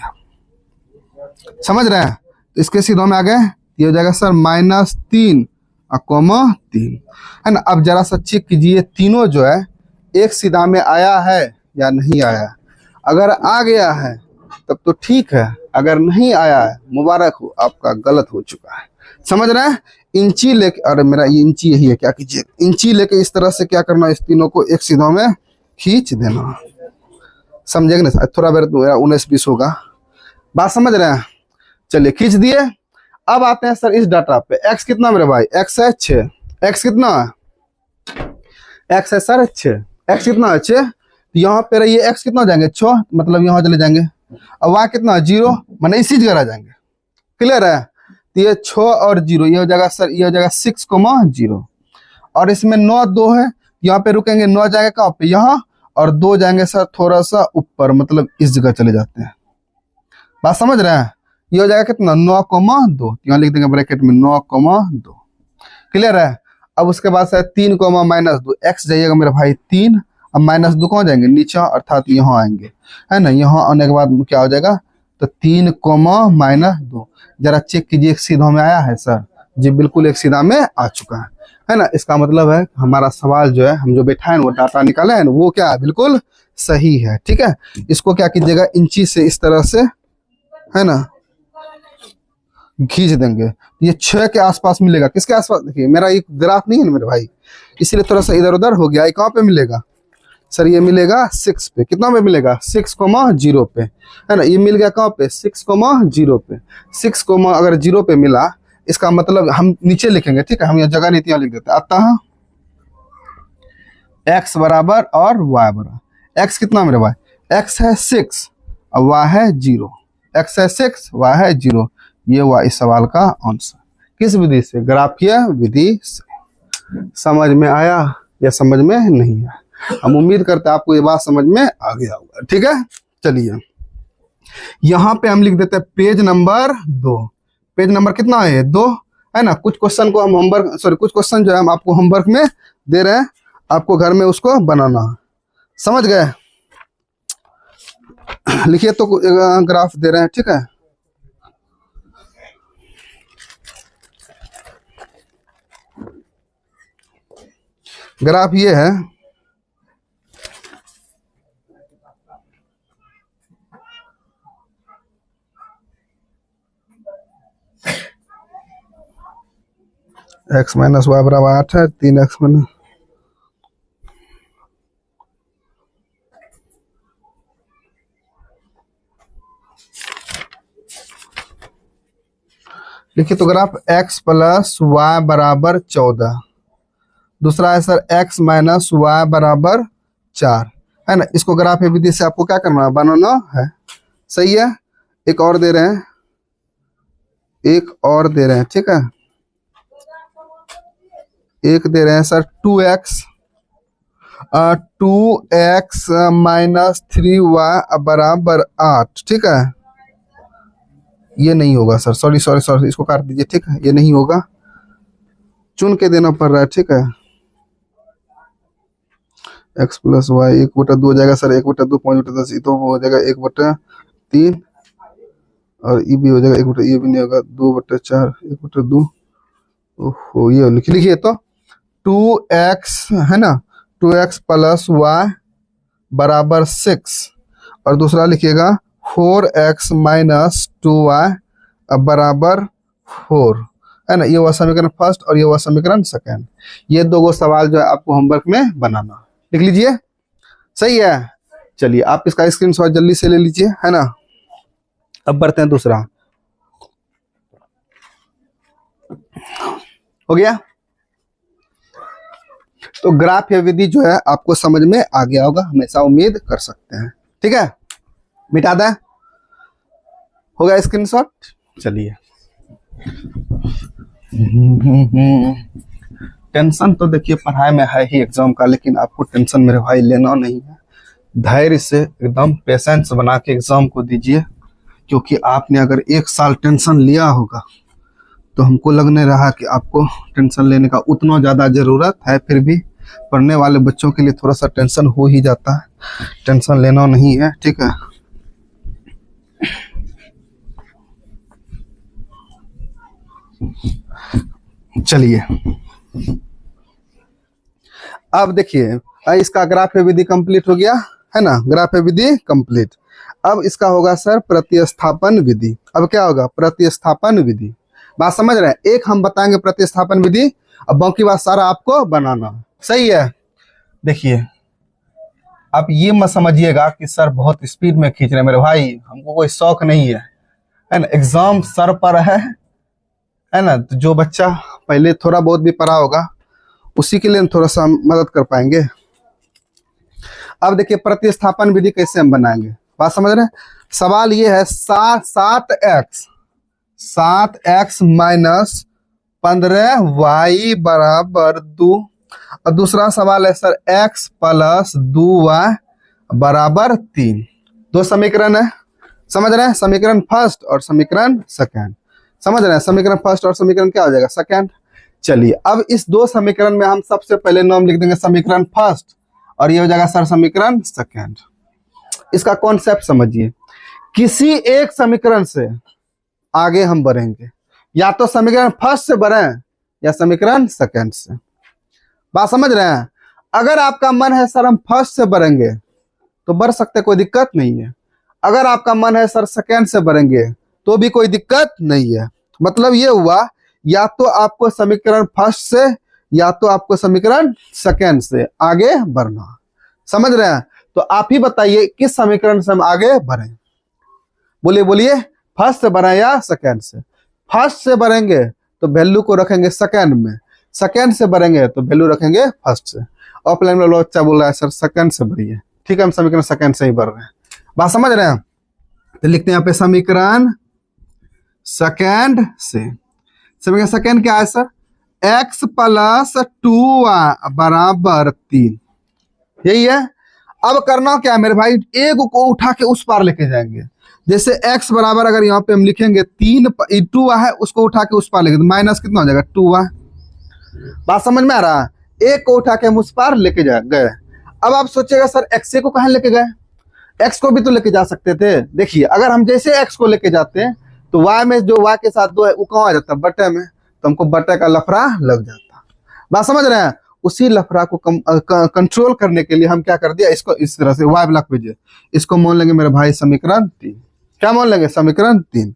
समझ रहे हैं, तो इसके सीधों में आ गए, ये हो जाएगा सर -3 है ना। अब जरा सा चेक कीजिए तीनों जो है एक सीधा में आया है या नहीं आया। अगर आ गया है तब तो ठीक है, अगर नहीं आया है मुबारक हो, आपका गलत हो चुका है। समझ रहे हैं, इंची लेके, अरे मेरा ये इंची यही है, क्या कीजिए, इंची लेके इस तरह से क्या करना, इस तीनों को एक सीधों में खींच देना। समझेंगे ना, थोड़ा मेरा 19-20 होगा, बात समझ रहे हैं। चलिए खींच दिए। अब आते हैं सर इस डाटा पे, x कितना मेरे भाई, x है 6, x कितना है, x है सर 6, x कितना है 6, तो यहाँ पे रहिए x कितना हो जाएंगे 6, मतलब यहाँ चले जाएंगे। अब y कितना 0, माने इसी जगह रह जाएंगे। क्लियर है, तो ये 6 और 0 ये हो जाएगा सर, ये हो जाएगा 6,0। और इसमें 9 2 है, यहाँ पे रुकेंगे, 9 जाएगा कहाँ पे, यहाँ, और 2 जाएंगे सर थोड़ा सा ऊपर, मतलब इस जगह चले जाते हैं। बात समझ रहे हैं, ये हो जाएगा कितना 9,2, यहाँ लिख देंगे ब्रैकेट में 9,2। क्लियर है। अब उसके बाद से 3, -2, x जाइएगा मेरे भाई 3, अब -2 कहाँ जाएंगे, नीचे, अर्थात यहाँ आएंगे, है ना। यहाँ आने के बाद क्या हो जाएगा, तो 3, -2। जरा चेक कीजिए एक सीधा में आया है सर, जी बिल्कुल एक सीधा में आ चुका है ना। इसका मतलब है हमारा सवाल जो है, हम जो बैठा है वो डाटा निकाले है, वो क्या है, बिल्कुल सही है। ठीक है, इसको क्या कीजिएगा, इंची से इस तरह से, है ना, खींच देंगे, ये 6 के आसपास मिलेगा। किसके आसपास, देखिए मेरा एक ग्राफ नहीं है ना मेरे भाई, इसीलिए थोड़ा सा इधर उधर हो गया। ये कहाँ पे मिलेगा सर, ये मिलेगा 6 पे, कितना में मिलेगा 6,0 पे, है ना। ये मिल गया कहाँ पे, 6,0 पे। 6, अगर 0 पे मिला, इसका मतलब हम नीचे लिखेंगे, ठीक है, हम यहाँ जगह नीतियां लिख देते हैं। अतः x बराबर और y बराबर, x कितना मेरे भाई, x है 6 और y है 0, x है 6 y है 0, ये हुआ इस सवाल का आंसर। किस विधि से, ग्राफीय विधि से। समझ में आया या समझ में नहीं आया, हम उम्मीद करते हैं आपको ये बात समझ में आ गया होगा। ठीक है, चलिए यहाँ पे हम लिख देते हैं पेज नंबर 2। पेज नंबर कितना है, 2, है ना। कुछ क्वेश्चन को हम होमवर्क, सॉरी कुछ क्वेश्चन जो है हम आपको होमवर्क में दे रहे हैं, आपको घर में उसको बनाना। समझ गए, लिखिए तो ग्राफ दे रहे हैं, ठीक है। ग्राफ ये है, x - y बराबर 8 है, 3x - लिखिए तो ग्राफ x + y बराबर 14। दूसरा है सर x - y बराबर 4, है ना। इसको ग्राफ विधि से आपको क्या करना है, बनाना है। सही है, एक और दे रहे हैं, एक और दे रहे हैं, ठीक है। एक दे रहे हैं सर 2x - 3y बराबर 8, ठीक है। ये नहीं होगा सर, सॉरी सॉरी सॉरी, इसको काट दीजिए, ठीक है, ये नहीं होगा, चुन के देना पड़ रहा है, ठीक है। x + y 1/2 हो जाएगा सर, 1/2 5/10, ये तो हो जाएगा 1/3, और ये भी हो जाएगा 1/, ये भी नहीं होगा 2/4, 1/2। ओहो, ये लिखिए तो 2x, है ना, 2x + y बराबर 6, और दूसरा लिखिएगा 4x - 2y बराबर 4, है ना। ये हुआ समीकरण फर्स्ट और ये हुआ समीकरण सेकंड। ये दो सवाल जो है आपको होमवर्क में बनाना, लिख लीजिए। सही है, चलिए आप इसका स्क्रीनशॉट जल्दी से ले लीजिए, है ना। अब बढ़ते हैं दूसरा, हो गया। तो ग्राफ या विधि जो है आपको समझ में आ गया होगा, हमेशा उम्मीद कर सकते हैं। ठीक है, मिटा दें, हो गया स्क्रीनशॉट। चलिए, टेंशन तो देखिए पढ़ाई में है ही एग्जाम का, लेकिन आपको टेंशन मेरे भाई लेना नहीं है। धैर्य से एकदम पेशेंस बना के एग्जाम को दीजिए, क्योंकि आपने अगर 1 साल टेंशन लिया होगा तो हमको लगने रहा कि आपको टेंशन लेने का उतना ज़्यादा ज़रूरत है। फिर भी पढ़ने वाले बच्चों के लिए थोड़ा सा टेंशन हो ही जाता है, टेंशन लेना नहीं है, ठीक है। चलिए, अब देखिए इसका ग्राफ विधि कंप्लीट हो गया है ना, ग्राफ विधि कंप्लीट। अब इसका होगा सर प्रतिस्थापन विधि। अब क्या होगा, प्रतिस्थापन विधि। बात समझ रहे हैं, एक हम बताएंगे प्रतिस्थापन विधि, अब बाकी बात सारा आपको बनाना है, सही है। देखिए, आप ये मत समझिएगा कि सर बहुत स्पीड में खींच रहे हैं मेरे भाई, हमको कोई शौक नहीं है ना, एग्जाम सर पर है ना। तो जो बच्चा पहले थोड़ा बहुत भी पढ़ा होगा उसी के लिए हम थोड़ा सा मदद कर पाएंगे। अब देखिए प्रतिस्थापन विधि कैसे हम बनाएंगे, बात समझ रहे हैं। सवाल ये है 7x माइनस 15y बराबर 2, और दूसरा सवाल है सर x प्लस 2y बराबर 3। दो समीकरण है, समझ रहे हैं, समीकरण फर्स्ट और समीकरण सेकंड, समझ रहे हैं। समीकरण फर्स्ट और समीकरण क्या हो जाएगा, सेकंड। चलिए, अब इस दो समीकरण में हम सबसे पहले नाम लिख देंगे समीकरण फर्स्ट, और ये हो जाएगा सर समीकरण सेकंड। इसका कॉन्सेप्ट समझिए, किसी एक समीकरण से आगे हम बढ़ेंगे, या तो समीकरण फर्स्ट से बढ़े या समीकरण सेकंड से। बात समझ रहे हैं। अगर आपका मन है सर हम फर्स्ट से बढ़ेंगे तो बढ़ सकते, कोई दिक्कत नहीं है। अगर आपका मन है सर सेकंड से बढ़ेंगे तो भी कोई दिक्कत नहीं है। मतलब ये हुआ, या तो आपको समीकरण फर्स्ट से या तो आपको समीकरण सेकंड से आगे बढ़ना, समझ रहे हैं। तो आप ही बताइए किस समीकरण से हम आगे बढ़े, बोलिए बोलिए, फर्स्ट से बढ़े या सेकंड से। फर्स्ट से बढ़ेंगे तो वैल्यू को रखेंगे सेकंड में, सेकंड से बढ़ेंगे तो वैल्यू रखेंगे फर्स्ट से। ऑफलाइन में बच्चा बोल रहा है सर सेकंड से बढ़िए, ठीक है, हम समीकरण सेकंड से ही बढ़ रहे हैं। बात समझ रहे हैं। तो लिखते हैं यहाँ पे समीकरण सेकंड से। समीकरण सेकंड क्या है सर, x प्लस 2y बराबर 3, यही है। अब करना क्या है मेरे भाई, एक को उठा के उस पार लेके जाएंगे। जैसे x बराबर अगर यहाँ पे हम लिखेंगे 3, 2y है, उसको उठा के उस पार लेके, तो माइनस कितना हो जाएगा 2y। बात समझ में आ रहा है। एक को उठा के हम उस पार लेके गए। अब आप सोचिएगा सर x को कहाँ लेके गए, x को भी तो लेके जा सकते थे। देखिए, अगर हम जैसे x को लेके जाते हैं तो y में जो y के साथ 2 है वो कहाँ आ जाता है, बटे में, तो हमको बटे का लफड़ा लग जाता। बात समझ रहे हैं। उसी लफड़ा को कंट्रोल करने के लिए हम क्या कर दिया, इसको इस तरह से y ब्लॉक भेजिए, इसको मान लेंगे मेरे भाई समीकरण 3। क्या मान लेंगे, समीकरण 3।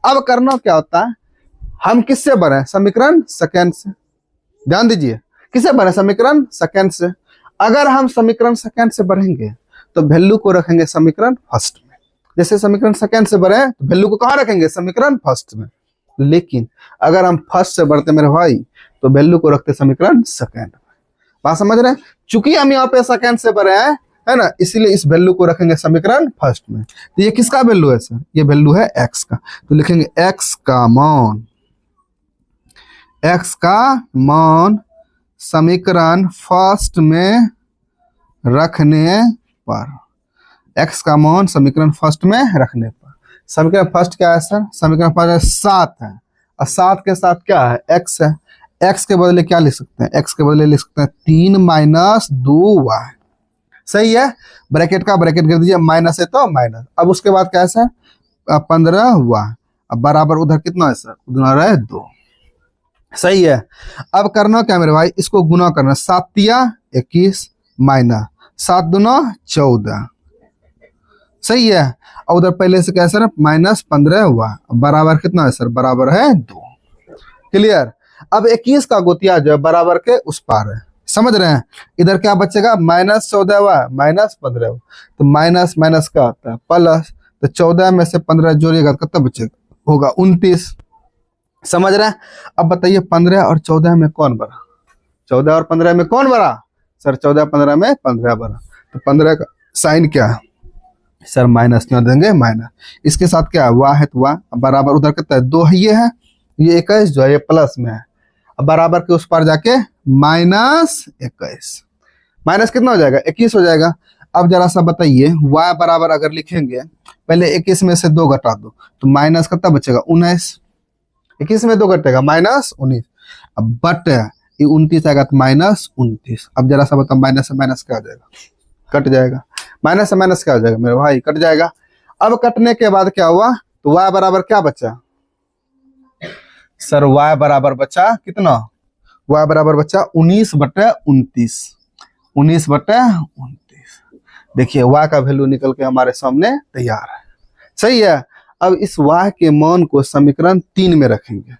अब करना क्या होता है, हम किससे बढ़े, समीकरण सेकंड से। ध्यान दीजिए, किससे बढ़े, समीकरण सेकंड से। अगर हम समीकरण सेकंड से बढ़ेंगे तो वैल्यू को रखेंगे समीकरण फर्स्ट में। जैसे समीकरण सेकंड से बढ़े तो वैल्यू को कहाँ रखेंगे, समीकरण फर्स्ट में। लेकिन अगर हम फर्स्ट से बढ़ते मेरे भाई तो वैल्यू को रखते समीकरण सेकंड में। बात समझ रहे हैं। चूंकि हम यहाँ पे सेकंड से बढ़े हैं, है ना, इसीलिए इस वैल्यू को रखेंगे समीकरण फर्स्ट में। तो ये किसका वैल्यू है सर, ये वैल्यू है x का। तो लिखेंगे x का मान समीकरण फर्स्ट में रखने पर, x का मान समीकरण फर्स्ट में रखने पर। समीकरण फर्स्ट क्या है सर, समीकरण फर्स्ट 7 है, और 7 के साथ क्या है, x है। x के बदले क्या लिख सकते हैं, x के बदले लिख सकते हैं 3 माइनस 2y, सही है। ब्रैकेट का ब्रैकेट कर दीजिए, माइनस है तो माइनस। अब उसके बाद क्या है सर, 15y, अब बराबर उधर कितना है सर, उधर है 2, सही है। अब करना क्या मेरे भाई, इसको गुना करना, 7 तिया 21 माइनस 7 दूना 14, सही है। और उधर पहले से क्या है सर, माइनस 15y, बराबर कितना है सर, बराबर है 2। क्लियर। अब 21 का गोतिया जो है बराबर के उस पार है, समझ रहे हैं। इधर क्या बचेगा, माइनस 14y माइनस 15y, तो माइनस माइनस क्या होता है प्लस, तो 14 में से 15 जोड़िएगा कितना बचेगा, होगा 29, समझ रहे हैं। अब बताइए 15 और 14 में कौन बड़ा, 14 और 15 में कौन बड़ा सर, 14 15 में 15 बड़ा। तो 15 का साइन क्या है, सर माइनस क्यों देंगे, माइनस। इसके साथ क्या है, वाह है तो वाह, बराबर उधर कितना है, 2 है, ये 21 जो है ये प्लस में है, अब बराबर के उस पार जाके -21, माइनस कितना हो जाएगा, 21 हो जाएगा। अब जरा सा बताइए, y बराबर अगर लिखेंगे, पहले 21 में से 2 घटा दो तो माइनस कितना बचेगा, 19, 21 में 2 घटेगा -19, अब बट ये 29 आएगा तो -29। अब जरा सा बताओ माइनस से माइनस क्या हो जाएगा, कट जाएगा, माइनस से माइनस क्या हो जाएगा मेरे भाई, कट जाएगा। अब कटने के बाद क्या हुआ, तो y बराबर क्या बचा सर, y बराबर बचा कितना, y बराबर बचा 19/29, 19/29। देखिए y का वैल्यू निकल के हमारे सामने तैयार है, सही है। अब इस y के मान को समीकरण 3 में रखेंगे,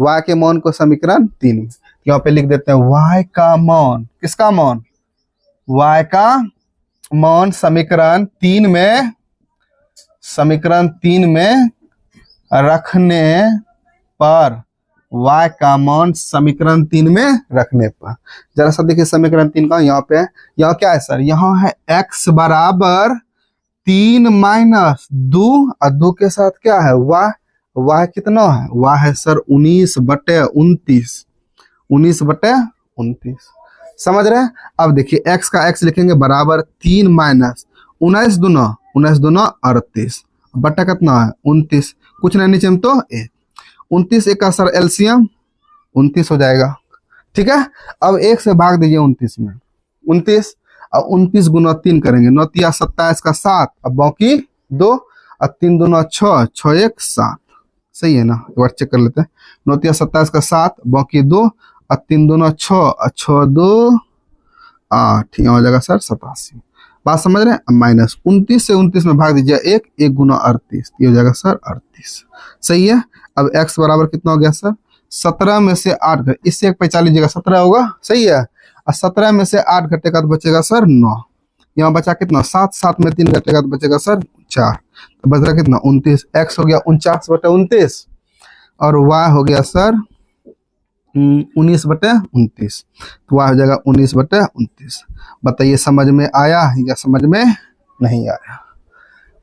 y के मान को समीकरण 3 में, यहाँ पे लिख देते हैं y का मान, किसका मान, y का मान समीकरण 3 में, समीकरण 3 में रखने पर, y का मान समीकरण 3 में रखने पर, जरा सा देखिए समीकरण 3 का यहाँ पे, यहाँ क्या है सर, यहाँ है x बराबर 3 - 2 और 2 के साथ क्या है y कितना है, y है सर 19/29, 19/29, समझ रहे हैं। अब देखिए x का x लिखेंगे बराबर 3 - 19 दूना 19 दूना 38, बटा कितना है 29, कुछ नहीं नीचे में तो 1, 29 एक का सर एलसीएम 29 हो जाएगा, ठीक है। अब 1 से भाग दीजिए 29 में, 29 और 29 गुना 3 करेंगे, 9 तिया 27 का 7, अब बाकी 2 और 3 दूना 6, 6 1 7, सही है ना, एक बार चेक कर लेते हैं, 9 तिया 27 का 7, बाकी 2 और 3 दूना 6 और 6 2 8, यहाँ हो जाएगा सर 87, बात समझ रहे हैं। माइनस 29 से 29 में भाग दीजिए 1, 1 गुना 38, ये हो जाएगा सर 38, सही है। अब x बराबर कितना हो गया सर, 17 में से 8 इससे 1 पैंचा लीजिएगा 17 होगा, सही है। और 17 में से 8 घटेगा तो बचेगा सर 9, यहाँ बचा कितना 7, 7 में 3 घटेगा तो बचेगा सर 4, तो बच रहा कितना 29, x हो गया 49/29 और y हो गया सर 19/29, तो y हो जाएगा 19/29। बताइए समझ में आया या समझ में नहीं आया,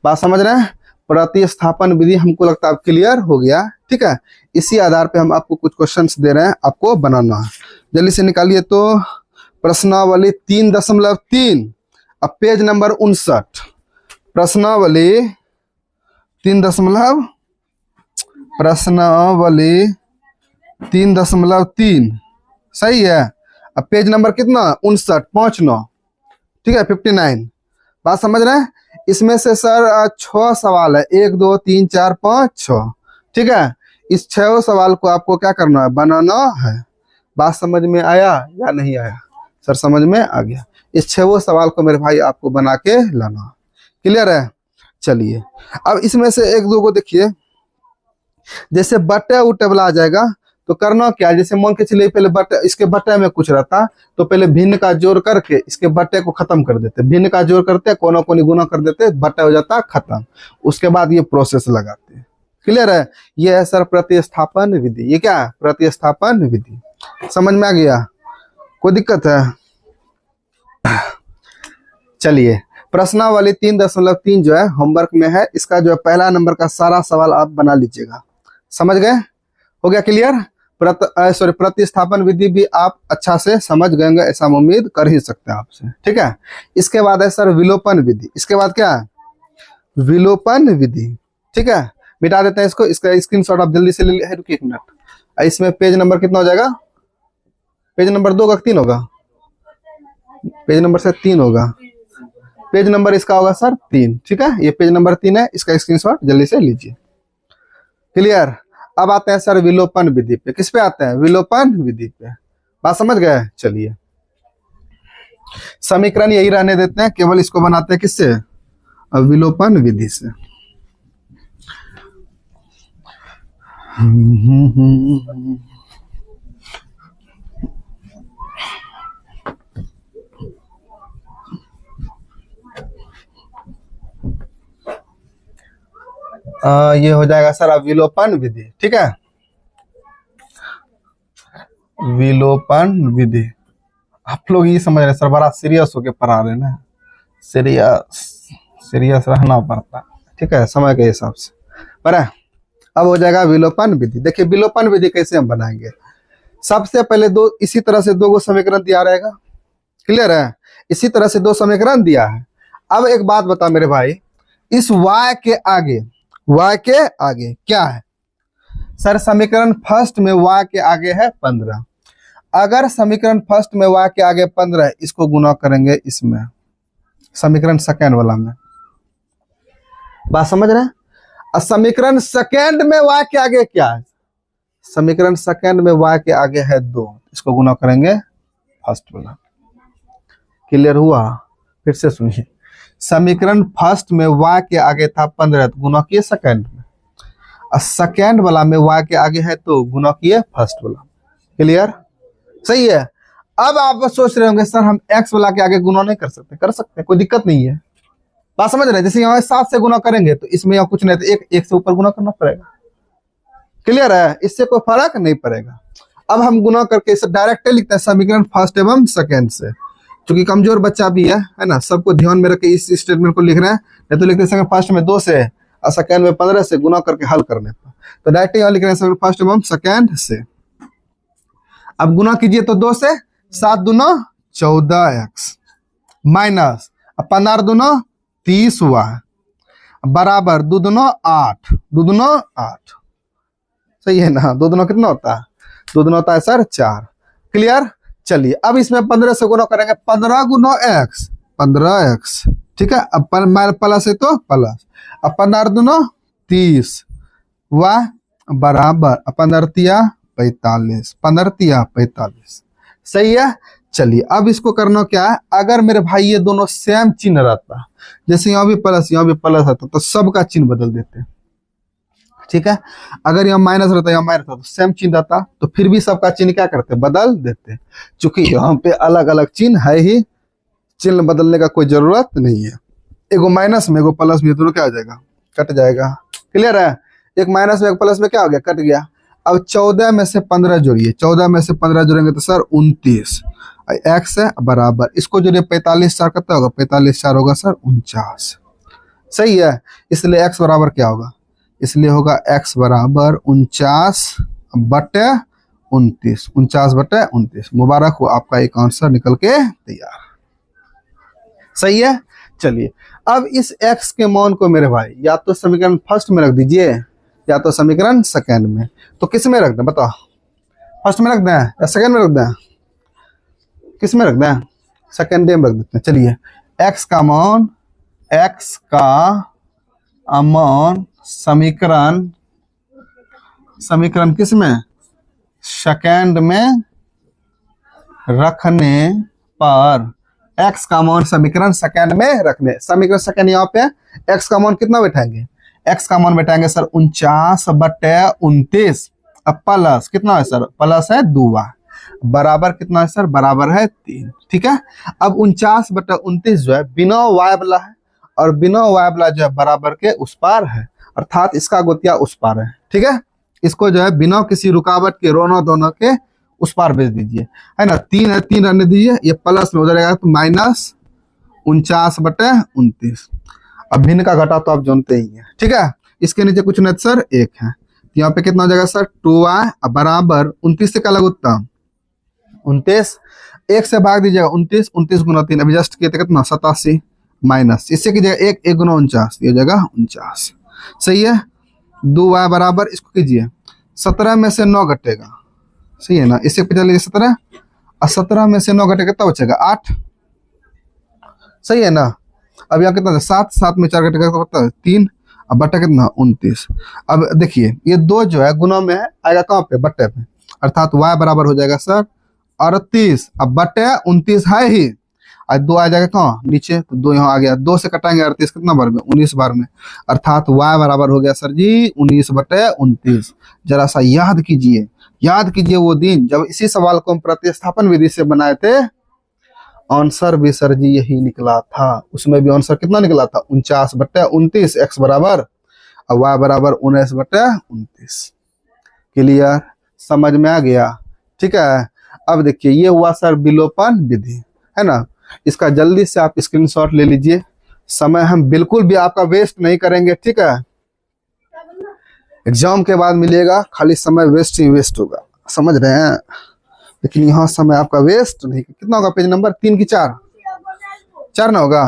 बात समझ रहे हैं। प्रतिस्थापन विधि हमको लगता है अब क्लियर हो गया, ठीक है। इसी आधार पे हम आपको कुछ क्वेश्चंस दे रहे हैं, आपको बनाना है, जल्दी से निकालिए। तो प्रश्नावली 3.3, अब पेज नंबर 59, प्रश्नावली 3.3, सही है। अब पेज नंबर कितना 59, 5 9, ठीक है 59, बात समझ रहे हैं। इसमें से सर 6 सवाल है, 1 2 3 4 5 6, ठीक है। इस 6 सवाल को आपको क्या करना है, बनाना है। बात समझ में आया या नहीं आया सर, समझ में आ गया। इस 6 सवाल को मेरे भाई आपको बना के लाना, क्लियर है। चलिए अब इसमें से 1 2 को देखिए, जैसे बट्टे उट्टे वाला आ जाएगा तो करना क्या, जैसे मान के चलिए पहले बट्टे, इसके बट्टे में कुछ रहता तो पहले भिन्न का जोड़ करके इसके बट्टे को खत्म कर देते, भिन्न का जोड़ करते कोना कोनी गुना कर देते, बट्टा हो जाता खत्म, उसके बाद ये प्रोसेस लगाते, क्लियर है। ये है सर प्रतिस्थापन विधि, ये क्या है प्रतिस्थापन विधि, समझ में आ गया, कोई दिक्कत है। चलिए प्रश्नावली 3.3 जो है होमवर्क में है, इसका जो है पहला नंबर का सारा सवाल आप बना लीजिएगा, समझ गए, हो गया क्लियर। प्रतिस्थापन विधि भी आप अच्छा से समझ गएंगे, ऐसा हम उम्मीद कर ही सकते हैं आपसे, ठीक है। इसके बाद है सर विलोपन विधि, इसके बाद क्या है विलोपन विधि, ठीक है। मिटा देते हैं इसको, इसका स्क्रीनशॉट आप जल्दी से ले लीजिए, रुकिए 1 मिनट। इसमें पेज नंबर कितना हो जाएगा, पेज नंबर 2 का 3 होगा, पेज नंबर से 3 होगा, पेज नंबर इसका होगा सर 3, ठीक है। ये पेज नंबर 3 है, इसका स्क्रीनशॉट जल्दी से लीजिए, क्लियर। अब आते हैं सर विलोपन विधि पे, किस पे आते हैं विलोपन विधि पे, बात समझ गए। चलिए समीकरण यही रहने देते हैं, केवल इसको बनाते हैं किससे, विलोपन विधि से। ये हो जाएगा सर अब विलोपन विधि, ठीक है। विलोपन विधि आप लोग ये समझ रहे सर, बड़ा सीरियस होके पढ़ा रहे ना, सीरियस सीरियस रहना पड़ता है, ठीक है, समय के हिसाब से। पर अब हो जाएगा विलोपन विधि। देखिए विलोपन विधि कैसे हम बनाएंगे। सबसे पहले दो इसी तरह से दो समीकरण दिया रहेगा, क्लियर है, इसी तरह से दो समीकरण दिया है। अब एक बात बता मेरे भाई, इस y के आगे क्या है सर? समीकरण फर्स्ट में y के आगे है 15। अगर समीकरण फर्स्ट में y के आगे 15 है, इसको गुना करेंगे इसमें समीकरण सेकेंड वाला में। बात समझ रहे हैं? समीकरण सेकेंड में y के आगे क्या है? समीकरण सेकेंड में y के आगे है 2, इसको गुना करेंगे फर्स्ट वाला। क्लियर हुआ? फिर से सुनिए, समीकरण फर्स्ट में y के आगे था 15 तो गुना किए सेकेंड में, और सेकेंड वाला में y के आगे है तो गुना किए फर्स्ट वाला। क्लियर? सही है। अब आप सोच रहे होंगे सर हम x वाला के आगे गुना नहीं कर सकते? कर सकते हैं, कोई दिक्कत नहीं है। बात समझ रहे हैं? जैसे यहाँ 7 से गुना करेंगे तो इसमें यहाँ कुछ नहीं, तो एक से ऊपर गुना करना पड़ेगा। क्लियर है? इससे कोई फर्क नहीं पड़ेगा। अब हम गुना करके इसे डायरेक्ट लिखते हैं समीकरण फर्स्ट एवं सेकेंड से, क्योंकि कमजोर बच्चा भी है ना, सबको ध्यान में रख के इस स्टेटमेंट को लिख रहे हैं। नहीं तो लिखते हैं फर्स्ट में 2 से और सेकेंड में 15 से गुना करके हल करने पर, तो डायरेक्ट यहाँ लिख रहे हैं फर्स्ट एवं सेकेंड से। अब गुना कीजिए तो 2 से 7 दूना 14x माइनस 15 दूना 30y बराबर 2 दूना 8, 2 दूना 8। सही है ना? 2 दूना कितना होता है? 2 दूना होता है सर 4। क्लियर? चलिए अब इसमें 15 से गुना करेंगे, 15 गुना x 15x, ठीक है। अब प्लस है तो प्लस, अब 15 दूना 30 y बराबर 15 तिया 45, 15 तिया 45। सही है। चलिए अब इसको करना क्या है, अगर मेरे भाई ये दोनों सेम चिन्ह रहता, जैसे यहाँ भी प्लस रहता तो सबका चिन्ह बदल देते, ठीक है। अगर यहाँ माइनस रहता यहाँ माइनस रहता तो सेम चिन्ह रहता, तो फिर भी सबका चिन्ह क्या करते? बदल देते। चूंकि यहाँ पे अलग अलग चिन्ह है ही, चिन्ह बदलने का कोई जरूरत नहीं है। एगो माइनस में एगो प्लस में, दोनों क्या हो जाएगा? कट जाएगा। क्लियर है? एक माइनस में एक प्लस में क्या हो गया? कट गया। अब 14 में से 15 जोड़िए, 14 में से 15 जोड़ेंगे तो सर 29, x है बराबर, इसको जोड़िए 45 4 कितना होगा? 45 4 होगा सर 49। सही है। इसलिए x बराबर क्या होगा? इसलिए होगा x बराबर 49/29, 49/29। मुबारक हो, आपका एक आंसर निकल के तैयार। सही है। चलिए अब इस x के मान को मेरे भाई या तो समीकरण फर्स्ट में रख दीजिए या तो समीकरण सेकेंड में। तो किस में रख दें बताओ? फर्स्ट में रख दें या सेकेंड में रख दें? किस में रख दें? सेकेंड में रख देते हैं। चलिए x का मान समीकरण किस में? सेकेंड में रखने पर x का मान समीकरण सेकेंड में रखने, समीकरण सेकेंड यहाँ पे x का मान कितना बैठाएंगे? x का मान बैठाएंगे सर 49/29। अब प्लस कितना है सर? प्लस है 2y बराबर कितना है सर? बराबर है 3, ठीक है। अब 49/29 जो है बिना y वाला है, और बिना y वाला जो है बराबर के उस पार है, अर्थात इसका गोतिया उस पार है, ठीक है। इसको जो है बिना किसी रुकावट के रोना दोनों के उस पार भेज दीजिए, है ना। 3 है, 3 रहने दीजिए, ये प्लस में हो जाएगा तो माइनस 49/29। अब भिन्न का घटा तो आप जानते ही हैं, ठीक है। इसके नीचे कुछ नहीं सर 1 है, तो यहाँ पे कितना हो जाएगा सर? 2y बराबर 29 से क्या लगता? 29, 1 से भाग दीजिएगा 29, 29 गुना 3 अभी जस्ट किए थे कितना? 87 माइनस इससे कीजिएगा 1 गुना 49, ये हो जाएगा 49। सही है। 2y बराबर इसको कीजिए 17 में से 9 घटेगा, सही है ना। इससे पता लीजिए 17 और 17 में से 9 घटेगा कितना बचेगा? 8। सही है ना। अब यहाँ कितना? 7 में 4 घटेगा तो कितना? 3 अब बट्टा कितना? 29। अब देखिए ये 2 जो है गुना में है, आएगा कहाँ पे? बट्टे पे, अर्थात y बराबर हो जाएगा सर 38। अब बट्टे 29 है ही, और 2 आ जाएगा कहाँ? नीचे, तो 2 यहाँ आ गया। 2 से कटाएंगे 38 कितना बार में? 19 बार में, अर्थात y बराबर हो गया सर जी 19/29। जरा सा याद कीजिए वो दिन जब इसी सवाल को हम प्रतिस्थापन विधि से बनाए थे, आंसर भी सर जी यही निकला था। उसमें भी आंसर कितना निकला था? 49/29, x बराबर और y बराबर 19/29। क्लियर? समझ में आ गया? ठीक है। अब देखिए ये हुआ सर विलोपन विधि, है ना। इसका जल्दी से आप स्क्रीनशॉट ले लीजिए, समय हम बिल्कुल भी आपका वेस्ट नहीं करेंगे, ठीक है। एग्जाम के बाद मिलेगा, खाली समय वेस्ट ही वेस्ट होगा, समझ रहे हैं। लेकिन यहाँ समय आपका वेस्ट नहीं। कितना होगा पेज नंबर 3 की 4? 4 ना होगा,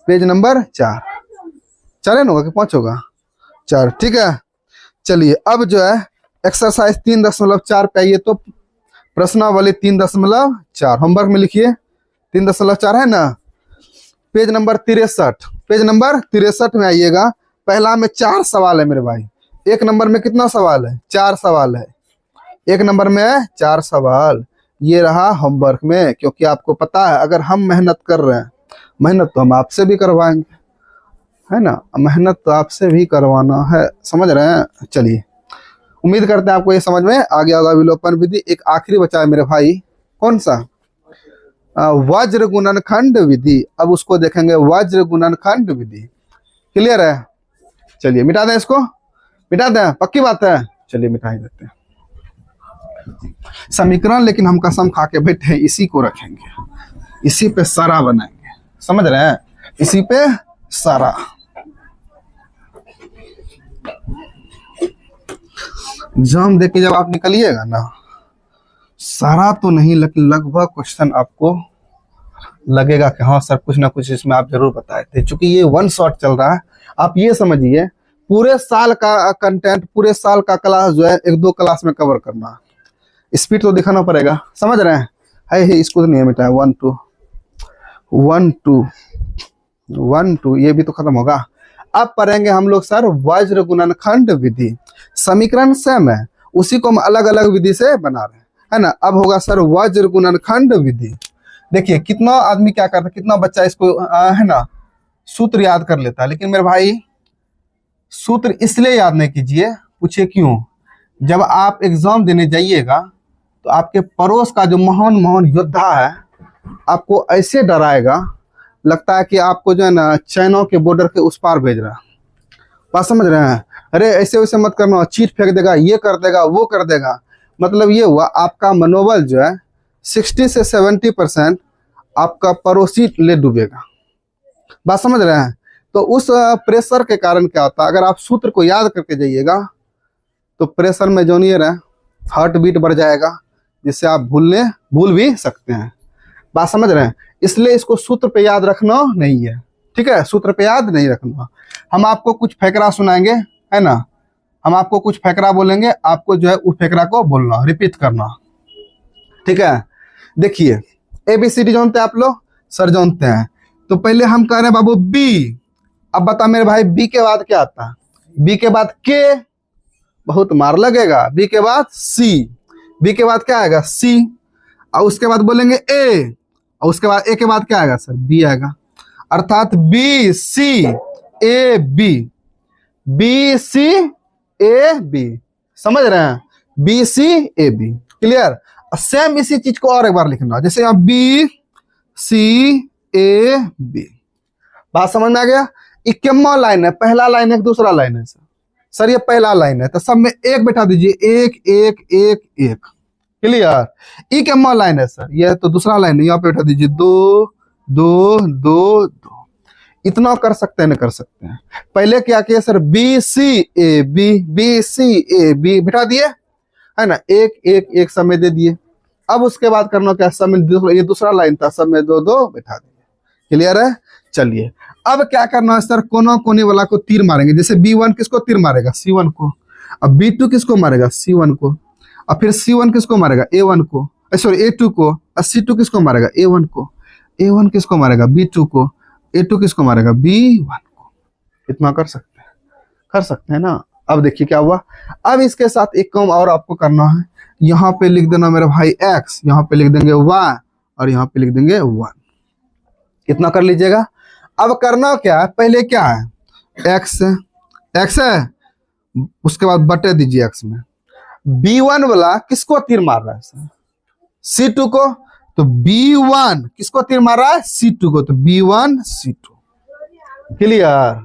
पेज नंबर 4। 4 है ना होगा कि 5 होगा? 4, ठीक है। चलिए अब जो है एक्सरसाइज 3.4 पे आइए, तो प्रश्नावली 3.4 होमवर्क में लिखिए। 3.4 है ना, पेज नंबर 63। पेज नंबर 63 में आइएगा। पहला में 4 सवाल है मेरे भाई। एक नंबर में कितना सवाल है? 4 सवाल है। एक नंबर में 4 सवाल। ये रहा होमवर्क में, क्योंकि आपको पता है अगर हम मेहनत कर रहे हैं, मेहनत तो हम आपसे भी करवाएंगे, है ना। मेहनत तो आपसे भी करवाना है, समझ रहे हैं। चलिए उम्मीद करते हैं आपको ये समझ में आ गया होगा विलोपन विधि। एक आखिरी बचा है मेरे भाई, कौन सा? वज्र गुणनखंड विधि। अब उसको देखेंगे, वज्र गुणनखंड विधि। क्लियर है? चलिए मिटा दें इसको, मिटा दें, पक्की बात है। चलिए मिटा ही देते हैं समीकरण, लेकिन हम कसम खा के बैठे हैं इसी को रखेंगे, इसी पे सारा बनाएंगे, समझ रहे हैं, इसी पे सारा। एग्जाम देके जब आप निकलिएगा ना, सारा तो नहीं लेकिन लगभग क्वेश्चन आपको लगेगा कि हाँ सर कुछ ना कुछ इसमें आप जरूर बताए थे। चूंकि ये 1 शॉट चल रहा है, आप ये समझिए पूरे साल का कंटेंट, पूरे साल का क्लास जो है 1-2 क्लास में कवर करना। स्पीड तो दिखाना पड़ेगा, समझ रहे हैं। है इसको तो नहीं मिटा है। 1 2 1 2 1 2 ये भी तो खत्म होगा। अब पढ़ेंगे हम लोग सर वज्र गुणनखंड विधि। समीकरण सेम है, उसी को हम अलग अलग विधि से बना रहे हैं, है ना। अब होगा सर वज्र गुणनखंड विधि। देखिए कितना आदमी क्या करता है, कितना बच्चा इसको है ना सूत्र याद कर लेता है। लेकिन मेरे भाई सूत्र इसलिए याद नहीं कीजिए, पूछिए क्यों। जब आप एग्जाम देने जाइएगा तो आपके पड़ोस का जो महान महान योद्धा है आपको ऐसे डराएगा, लगता है कि आपको जो है ना चाइना के बॉर्डर के उस पार भेज रहा है। बात समझ रहे हैं। अरे ऐसे वैसे मत करना, चीट फेंक देगा, ये कर देगा, वो कर देगा। मतलब ये हुआ आपका मनोबल जो है 60 से 70% आपका पड़ोसी ले डूबेगा। बात समझ रहे हैं। तो उस प्रेशर के कारण क्या होता है, अगर आप सूत्र को याद करके जाइएगा तो प्रेशर में जो नहीं है हार्ट बीट बढ़ जाएगा, जिससे आप भूल भी सकते हैं। बात समझ रहे हैं। इसलिए इसको सूत्र पे याद रखना नहीं है, ठीक है, सूत्र पे याद नहीं रखना। हम आपको कुछ फकरा सुनाएंगे, है ना, हम आपको कुछ फकरा बोलेंगे, आपको जो है उस फकरा को बोलना, रिपीट करना, ठीक है। देखिए ABCD जानते हैं आप लोग? सर जानते हैं। तो पहले हम कह रहे हैं बाबू बी। अब बता मेरे भाई बी के बाद क्या आता है? बी के बाद के, बहुत मार लगेगा। बी के बाद सी, बी के बाद क्या आएगा? सी। और उसके बाद बोलेंगे ए, और उसके बाद ए के बाद क्या आएगा सर? बी आएगा। अर्थात B C A B, B C A B, समझ रहे हैं, B C A B. Clear? Same इसी चीज को और एक बार लिखना, जैसे यहाँ बी सी ए बी। बात समझ में आ गया? इक्कीसवां लाइन है, पहला लाइन है, दूसरा लाइन है सर ये पहला लाइन है, तो सब में एक बैठा दीजिए, एक एक एक एक। क्लियर? इक्कीसवां लाइन है सर, ये तो दूसरा लाइन है, यहाँ पे बैठा दीजिए 2 2 2 2। इतना कर सकते हैं, नहीं कर सकते हैं। पहले क्या किया sir? B C A B, B C A B बिठा दिए, है ना, एक एक एक समय दे दिए। अब उसके बाद करना क्या, समय ये दूसरा लाइन था, सब में 2 2 बिठा दिए। क्लियर है? चलिए अब क्या करना है सर? कोना कोने वाला को तीर मारेंगे। जैसे B1 किसको तीर मारेगा? C1 को। अब B2 किसको मारेगा? C1 को। और फिर C1 किसको मारेगा? A1 को, सॉरी A2 को। और C2 किसको मारेगा? A1 को। A1 किसको मारेगा? B2 को। A2 किसको मारेगा? B1 को। इतना कर सकते हैं, कर सकते हैं ना। अब देखिए क्या हुआ। अब इसके साथ एक काम और आपको करना है, यहाँ पे लिख देना मेरे भाई x, यहाँ पे लिख देंगे y, और यहाँ पे लिख देंगे 1। कितना कर लीजिएगा। अब करना क्या है, पहले क्या है? x है, उसके बाद बटे दीजिए x में। B1 वाला किसको तीर मार रहा है सर? C2 को। तो B1 किसको तीर मार रहा है? C2 को। तो B1 C2। क्लियर?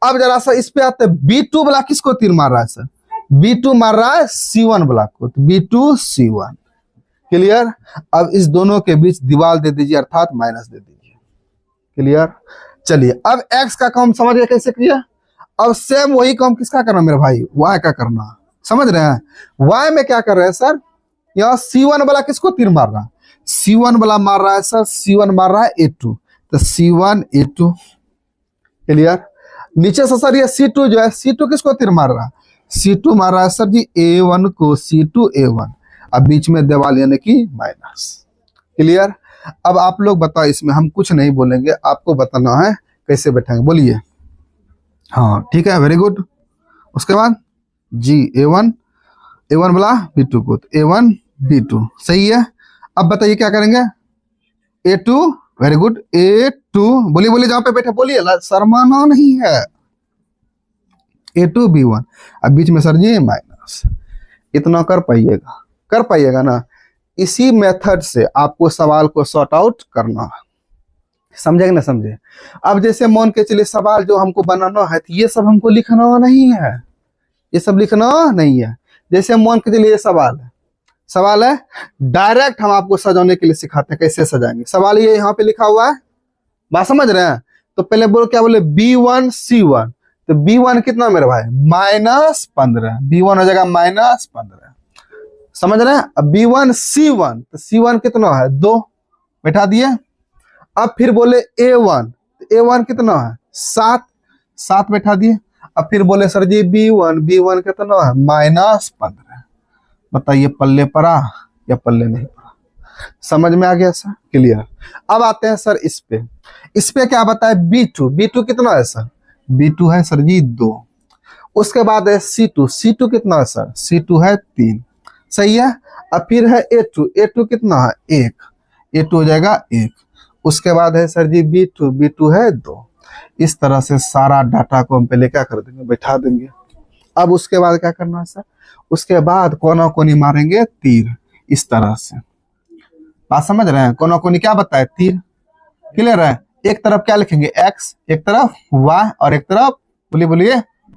अब जरा सा इस पे आते हैं, B2 वाला किसको तीर मार रहा है सर? B2 मार रहा है C1 वाला को, तो B2 C1। क्लियर? अब इस दोनों के बीच दीवार दे दीजिए, अर्थात माइनस दे दीजिए। क्लियर? चलिए अब x का काम समझ गए कैसे किया। अब सेम वही काम किसका करना मेरे भाई, y का करना। समझ रहे हैं। y में क्या कर रहे हैं सर, यहाँ C1 वाला किसको तीर मार रहा है, C1 वाला मार रहा है सर, C1 मार रहा है A2, तो C1 A2 क्लियर। नीचे से सर ये C2 जो है, C2 किसको तीर मार रहा है, C2 मार रहा है सर जी A1 को, C2 A1, अब बीच में देवाल यानी कि माइनस। क्लियर। अब आप लोग बताओ, इसमें हम कुछ नहीं बोलेंगे, आपको बताना है कैसे बैठेंगे, बोलिए। हाँ ठीक है, वेरी गुड। उसके बाद जी A1 वाला B2 को, तो A1 B2 सही है। अब बताइए क्या करेंगे, A2, वेरी गुड, A2 बोलिए बोलिए, जहां पे बैठे बोलिए, शर्माना नहीं है, A2 B1, अब बीच में सर जी माइनस। इतना कर पाइएगा ना। इसी मेथड से आपको सवाल को सॉर्ट आउट करना है, समझे कि ना समझे। अब जैसे मान के चलिए सवाल जो हमको बनाना है, तो ये सब हमको लिखना नहीं है, ये सब लिखना नहीं है। जैसे मान के चलिए सवाल है डायरेक्ट हम आपको सजाने के लिए सिखाते हैं कैसे सजाएंगे। सवाल ये यहाँ पे लिखा हुआ है, बात समझ रहे हैं। तो पहले बोलो क्या बोले, B1 C1, तो B1 कितना मेरे भाई, -15, B1 हो जाएगा -15, समझ रहे हैं। अब B1 C1, तो C1 कितना है 2, बैठा दिए। अब फिर बोले A1, तो A1 कितना है 7 बैठा दिए। अब फिर बोले सर जी B1 कितना है -15, बताइए पल्ले पड़ा या पल्ले नहीं पड़ा, समझ में आ गया सर, क्लियर। अब आते हैं सर इस पे क्या बताए, B2 कितना है सर, B2 है सर जी 2। उसके बाद है C2 कितना है सर, C2 है 3, सही है। अब फिर है A2 कितना है 1, A2 हो जाएगा 1। उसके बाद है सर जी B2 है 2। इस तरह से सारा डाटा को हम पहले क्या कर देंगे, बैठा देंगे। अब उसके बाद क्या करना है सर, उसके बाद कोना कोनी मारेंगे तीर, इस तरह से, बात समझ रहे हैं। कोना कोनी क्या बताए, तीर, क्लियर है। एक तरफ क्या लिखेंगे x, एक तरफ y, और एक तरफ बोलिए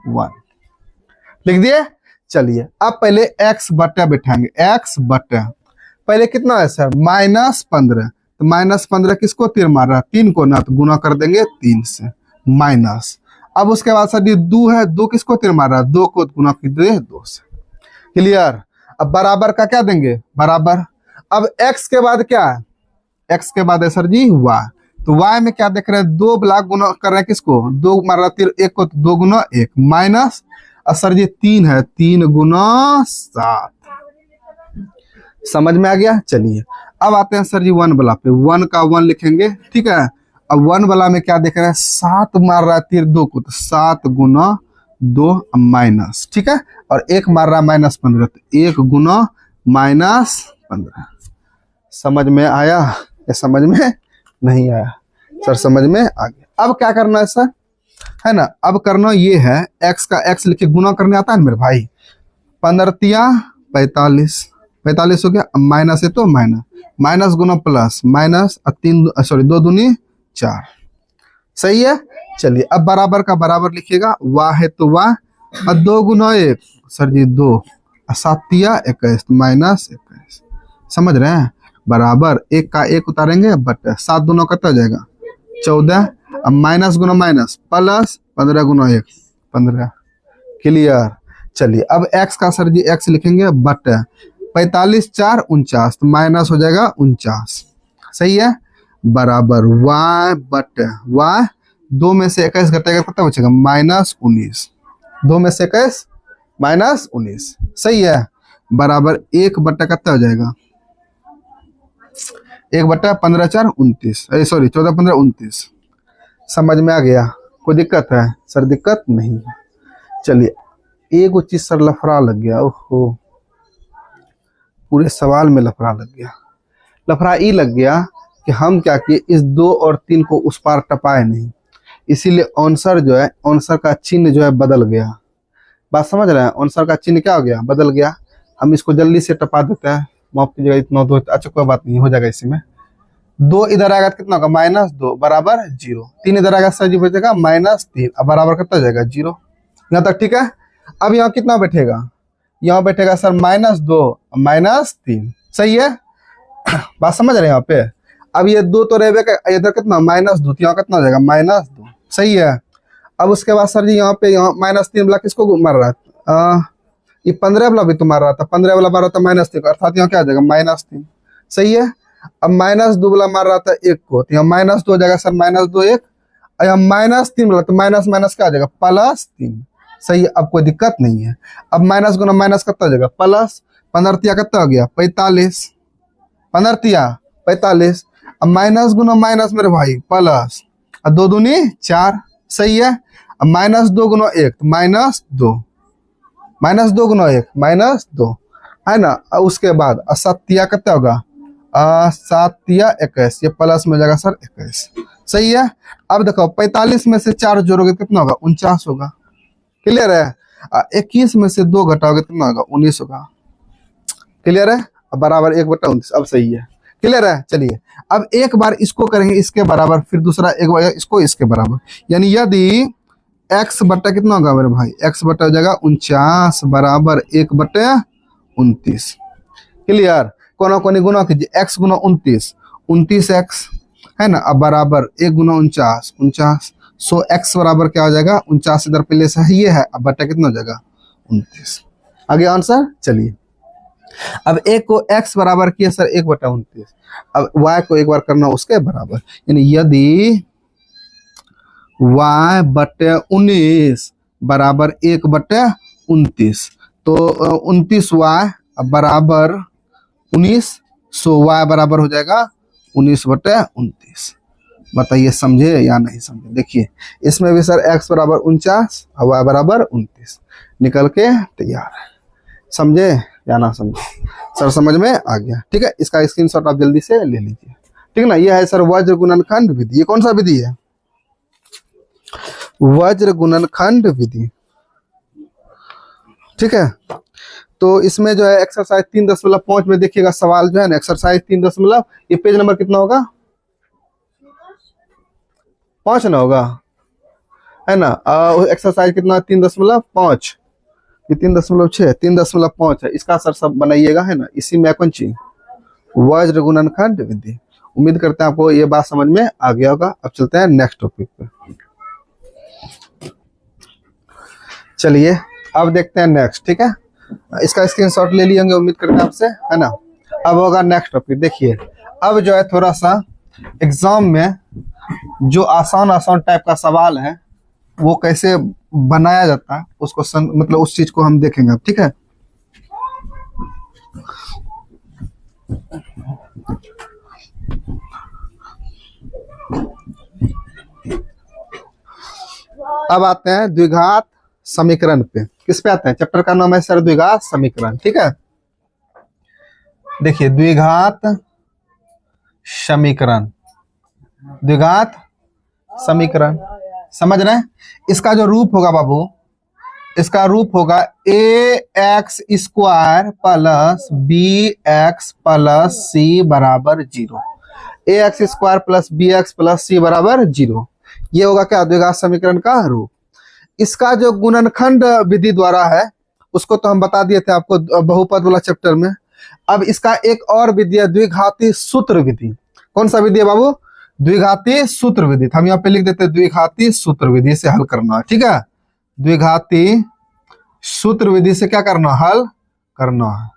1, लिख दिए। चलिए अब पहले x बट्टा बैठाएंगे, x बट्टा पहले कितना है सर -15, तो -15 किसको तीर मार रहा है, 3 को ना, तो गुना कर देंगे 3 से, माइनस। अब उसके बाद सर ये 2 है, 2 किसको तीर मार रहा है, 2 को गुना कर दे 2 से, क्लियर। अब बराबर का क्या देंगे, बराबर। अब x के बाद क्या है, x के बाद है सर जी y, तो y में क्या देख रहे हैं, 2 ब्लॉक गुना कर रहे हैं किसको, 2 मार रहा तीर 1 को, तो 2 गुना 1 माइनस, और सर जी 3 है, 3 गुना 7, समझ में आ गया। चलिए अब आते हैं सर जी 1 वाला पे, 1 का 1 लिखेंगे, ठीक है। अब 1 वाला में क्या देख रहे हैं, 7 मार रहा है तीर 2 को, तो 7 गुना 2 माइनस, ठीक है। और 1 मार रहा है -15, तो 1 गुना -15। समझ में आया या समझ में नहीं आया सर, समझ में आ गया। अब क्या करना है सर, है ना, अब करना ये है, x का x लिख के गुना करने आता है ना मेरे भाई, 15 45 हो गया, माइनस है तो माइनस गुना प्लस माइनस, 2 दूनी 4, सही है। चलिए अब बराबर का बराबर लिखिएगा, वाह है तो वाह, और 2 गुना 1 सर जी 2, 7 21, -21, समझ रहे हैं। बराबर 1 का 1 उतारेंगे, बट 7 दोनों कट हो जाएगा 14, अब माइनस गुना माइनस प्लस, 15 गुना 1 15, क्लियर। चलिए अब x का सर जी x लिखेंगे, बट 45 4 49, तो माइनस हो जाएगा 49, सही है। बराबर y बट y, 2 में से 21 घटेगा, कितना बचेगा -19, 2 में से 21 -19, सही है। बराबर 1 बट्टा कितना हो जाएगा, 1 बट्टा 15 4 29, सॉरी 14 15 29, समझ में आ गया। कोई दिक्कत है सर, दिक्कत नहीं है। चलिए एक चीज सर लफड़ा लग गया, ओहो पूरे सवाल में लफड़ा लग गया। लफड़ा ये लग गया कि हम क्या किए, इस 2 और 3 को उस पार टपाए नहीं, इसीलिए आंसर जो है, आंसर का चिन्ह जो है बदल गया। बात समझ रहे हैं, आंसर का चिन्ह क्या हो गया, बदल गया। हम इसको जल्दी से टपा देते हैं, माफ कीजिएगा इतना तो, अच्छा कोई बात नहीं, हो जाएगा इसी में। 2 इधर आएगा कितना होगा, -2 बराबर 0, 3 इधर आएगा सर जी बचेगा -3, अब बराबर कितना हो जाएगा 0, यहाँ तक ठीक है। अब यहाँ कितना बैठेगा, यहाँ बैठेगा सर -2 -3, सही है। बात समझ रहे हैं यहाँ पे। अब ये 2 तो रहेगा, इधर कितना -2, यहाँ कितना हो जाएगा -2, सही है। अब उसके बाद सर जी यहाँ पे -3 वाला किसको मार रहा है, ये 15 वाला भी तो मार रहा था, 15 वाला मार रहा था -3, अर्थात यहाँ क्या आ जाएगा -3, सही है। अब -2 वाला मार रहा था 1 को, तो यहाँ -2 हो जाएगा सर, -2 1, और यहाँ -3 वाला तो माइनस माइनस क्या आ जाएगा +3, सही है। अब कोई दिक्कत नहीं है। अब माइनस गुना माइनस कितना हो जाएगा प्लस, 15 तिया कितना हो गया 45, 15 तिया 45, अब माइनस गुना माइनस मेरे भाई प्लस, और 2 दूनी 4, सही है। अब -2 गुना 1 तो -2, -2 गुना 1 -2 है ना। उसके बाद 7 तिया कितना होगा 7 तिया 21, ये प्लस में हो जाएगा सर 21, सही है। अब देखो 45 में से 4 जोड़ोगे कितना होगा 49 होगा, क्लियर है। 21 में से 2 घटाओगे कितना होगा 19 होगा, क्लियर है। अब बराबर 1/29, अब सही है, क्लियर है। चलिए अब एक बार इसको करेंगे इसके बराबर, फिर दूसरा एक बार इसको इसके बराबर, यानी यदि x बट्टा कितना होगा मेरे भाई, x बट्टा हो जाएगा 49 बराबर 1/29, क्लियर। कोना कोनी गुना कीजिए, x गुना 29, 29x है ना, अब बराबर 1 गुना 49, 49, सो x बराबर क्या हो जाएगा 49, इधर पहले से है, ये है, अब बट्टा कितना हो जाएगा 29, आगे आंसर। चलिए अब एक को x बराबर किया सर 1/29, अब y को एक बार करना उसके बराबर, यानी यदि y बटे 19 बराबर 1/29, तो 29y बराबर 19, सो y बराबर हो जाएगा 19/29। बताइए समझे या नहीं समझे। देखिए इसमें भी सर x बराबर 49 और y बराबर 29 निकल के तैयार है, समझे या ना समझे। सर समझ में आ गया, ठीक है। इसका स्क्रीनशॉट आप जल्दी से ले लीजिए, ठीक है ना। यह है सर वज्र गुणनखंड विधि। ये कौन सा विधि है, वज्र गुणनखंड विधि, ठीक है। तो इसमें जो है एक्सरसाइज 3.5 में देखिएगा सवाल जो है ना, एक्सरसाइज 3, ये पेज नंबर कितना होगा 5 ना होगा, है ना। एक्सरसाइज कितना 3.5, ये 3.6 3.5 है। इसका सर सब बनाइएगा, है ना। इसी में कौन चीज वज्र गुणनखंड विधि। उम्मीद करते हैं आपको ये बात समझ में आ गया होगा। अब चलते हैं नेक्स्ट टॉपिक पे। चलिए अब देखते हैं नेक्स्ट, ठीक है। इसका स्क्रीनशॉट ले लिए होंगे उम्मीद करते हैं आपसे, है ना। अब होगा नेक्स्ट टॉपिक। देखिए अब जो है थोड़ा सा एग्जाम में जो आसान आसान टाइप का सवाल है वो कैसे बनाया जाता है उसको मतलब उस चीज को हम देखेंगे अब, ठीक है। अब आते हैं द्विघात समीकरण पे। किस पे आते हैं, चैप्टर का नाम है सर द्विघात समीकरण, ठीक है। देखिए द्विघात समीकरण, द्विघात समीकरण समझ रहे हैं। इसका जो रूप होगा बाबू, इसका रूप होगा ax² plus bx plus c बराबर 0, ax² plus bx plus c बराबर 0। ये होगा क्या द्विघात समीकरण का रूप। इसका जो गुणनखंड विधि द्वारा है उसको तो हम बता दिए थे आपको बहुपद वाला चैप्टर में। अब इसका एक और विधि है द्विघाती सूत्र विधि। कौन सा विधि है बाबू, द्विघाती सूत्र विधि। हम यहाँ पे लिख देते हैं द्विघाती सूत्र विधि से हल करना है, ठीक है। द्विघाती सूत्र विधि से क्या करना, हल करना है।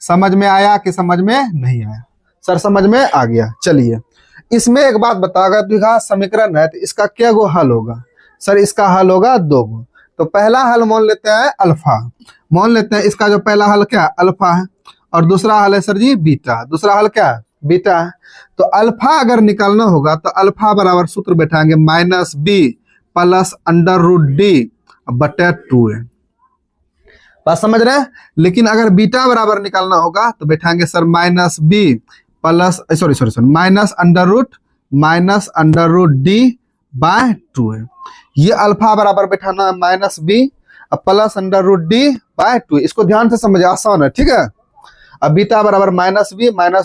समझ में आया कि समझ में नहीं आया, सर समझ में आ गया। चलिए इसमें एक बात बताओगा, द्विघात समीकरण है तो इसका क्या गो हल होगा, सर इसका हल होगा 2 गो। तो पहला हल मान लेते हैं अल्फा, मान लेते हैं इसका जो पहला हल क्या अल्फा है, और दूसरा हल है सर जी बीटा। दूसरा हल क्या है, बीटा है। तो अल्फा अगर निकालना होगा तो अल्फा बराबर सूत्र बैठाएंगे -b प्लस √d बटे 2a। बात समझ रहे हैं। लेकिन अगर बीटा बराबर निकालना होगा तो बैठाएंगे sir -b plus √d by 2a। ये अल्फा बराबर बैठाना है -b प्लस √d बाय 2। इसको ध्यान से समझे, आसान है, ठीक है। अब बीटा बराबर -b माइनस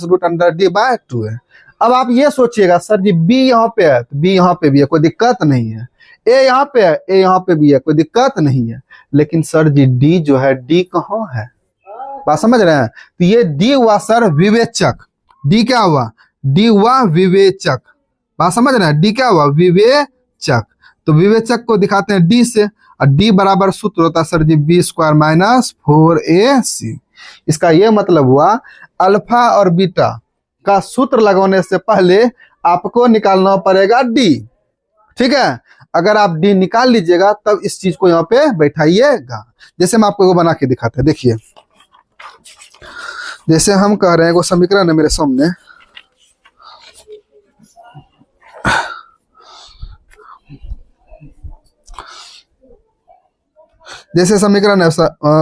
√d बाय 2 है। अब आप ये सोचिएगा सर जी b यहाँ पे है तो b यहाँ पे भी है, कोई दिक्कत नहीं है। a यहाँ पे है, a यहाँ पे भी है, कोई दिक्कत नहीं है। लेकिन सर जी d जो है d कहाँ है, बात समझ रहे हैं। तो ये d हुआ सर विवेचक, d क्या हुआ डी हुआ विवेचक, बात समझ रहे हैं, डी क्या हुआ विवेचक, तो विवेचक को दिखाते हैं डी से, और डी बराबर सूत्र होता है sir ji B square minus 4ac। इसका यह मतलब हुआ अल्फा और बीटा का सूत्र लगाने से पहले आपको निकालना पड़ेगा डी, ठीक है। अगर आप डी निकाल लीजिएगा तब इस चीज को यहाँ पे बैठाइएगा। जैसे हम आपको वो बना के दिखाते हैं, देखिए जैसे हम कह रहे हैं वो समीकरण है मेरे सामने, जैसे समीकरण है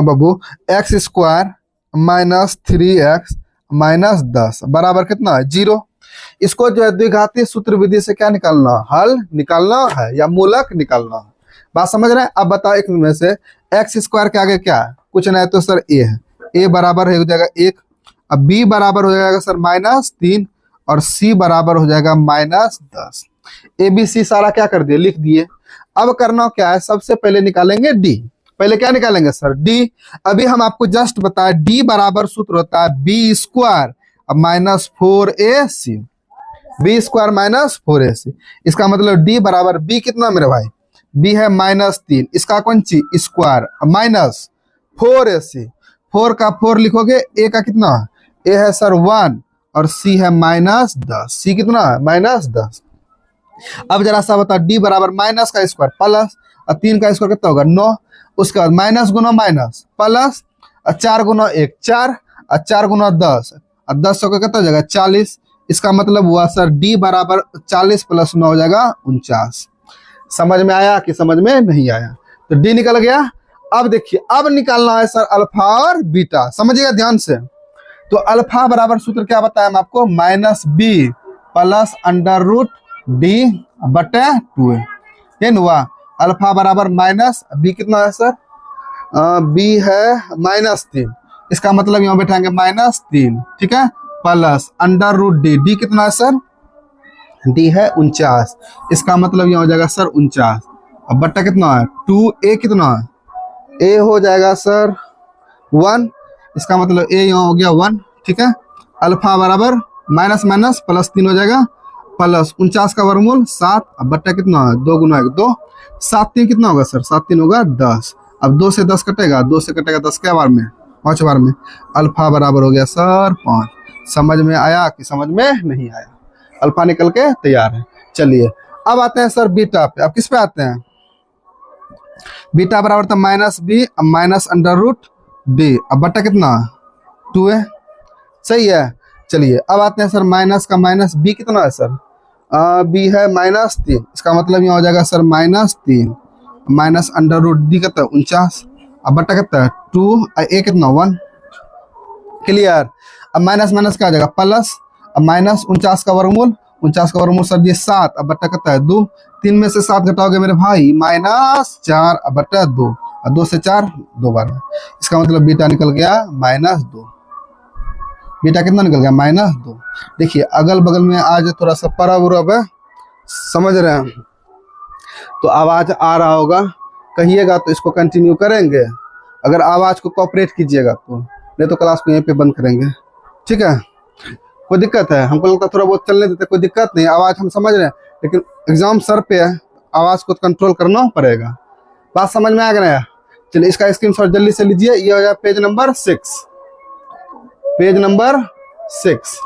बाबू x square minus 3x minus 10 बराबर कितना है 0। इसको जो है द्विघातीय सूत्र विधि से क्या निकालना, हल निकालना है या मूलक निकालना है, बात समझ रहे हैं। अब बताओ एक में से एक्स स्क्वायर के आगे क्या है, कुछ नहीं तो सर ए है, ए बराबर हो जाएगा 1, अब बी बराबर हो जाएगा सर -3 और सी बराबर हो जाएगा -10। ए बी सी सारा क्या कर दिए, लिख दिए। अब करना क्या है, सबसे पहले निकालेंगे डी, पहले क्या निकालेंगे सर डी। अभी हम आपको जस्ट बताया डी बराबर सूत्र होता है B square minus 4ac, B square minus 4ac। इसका मतलब डी बराबर बी कितना मेरे भाई, बी है -3, इसका कौन ची स्क्वायर माइनस 4ac, 4 का 4 लिखोगे, ए का कितना, ए है सर 1 और सी है -10, सी कितना है -10। अब जरा सा बता डी बराबर माइनस का स्क्वायर प्लस और 3 का स्क्वायर कितना होगा 9, उसके बाद माइनस गुना माइनस प्लस और 4 गुना 1 4 और 4 गुना 10 और 10 का कितना हो जाएगा 40। इसका मतलब हुआ सर डी बराबर 40 प्लस 9 हो जाएगा 49। समझ में आया कि समझ में नहीं आया, तो डी निकल गया। अब देखिए अब निकालना है सर अल्फा और बीटा, समझिएगा ध्यान से। तो अल्फा बराबर सूत्र क्या बताया हम आपको, -b प्लस √d/2 ये हुआ। अल्फा बराबर माइनस बी कितना है सर, बी है -3, इसका मतलब यहाँ बैठाएंगे -3, ठीक है, प्लस √d, डी कितना है सर, डी है 49, इसका मतलब यहाँ हो जाएगा सर 49, अब बट्टा कितना है 2a कितना है, a हो जाएगा सर 1, इसका मतलब a यहाँ हो गया 1, ठीक है। अल्फा बराबर माइनस माइनस प्लस 3 हो जाएगा, प्लस 49 का वर्गमूल 7, अब बट्टा कितना है 2 गुना 1 2, 7 3 कितना होगा सर, 7 3 होगा 10, अब 2 से 10 कटेगा, 2 से कटेगा 10 क्या बार में 5 बार में, अल्फा बराबर हो गया सर 5। समझ में आया कि समझ में नहीं आया, अल्फा निकल के तैयार है। चलिए अब आते हैं सर बीटा पे, अब किस पे आते हैं, बीटा बराबर था -b माइनस √d, अब बट्टा कितना 2 है, सही है। चलिए अब आते हैं सर माइनस का माइनस b कितना है सर, b है -3, इसका मतलब यहाँ हो जाएगा सर -3 माइनस √d कितना 49, अब बट्टा कितना है 2, a कितना 1, क्लियर। अब माइनस माइनस क्या आ जाएगा प्लस, अब माइनस 49 का वर्गमूल, 49 का वर्गमूल सर जी 7, अब बट्टा कितना है 2, 3 में से 7 घटाओगे मेरे भाई -4, अब बट्टा 2 और 2 से 4 2 बार में, इसका मतलब बीटा निकल गया -2, बीटा कितना निकल गया -2। देखिए अगल बगल में आज थोड़ा सा परब उरब है, समझ रहे हैं, तो आवाज आ रहा होगा, कहिएगा तो इसको कंटिन्यू करेंगे, अगर आवाज को कोऑपरेट कीजिएगा तो, नहीं तो क्लास को यहीं पे बंद करेंगे, ठीक है। कोई दिक्कत है, हमको लगता है थोड़ा बहुत चलने देते, कोई दिक्कत नहीं, आवाज हम समझ रहे हैं, लेकिन एग्जाम सर पे है, आवाज को कंट्रोल करना पड़ेगा, बात समझ में आ गया। चलिए इसका स्क्रीनशॉट जल्दी से लीजिए, ये हो जाए page number 6, page number 6,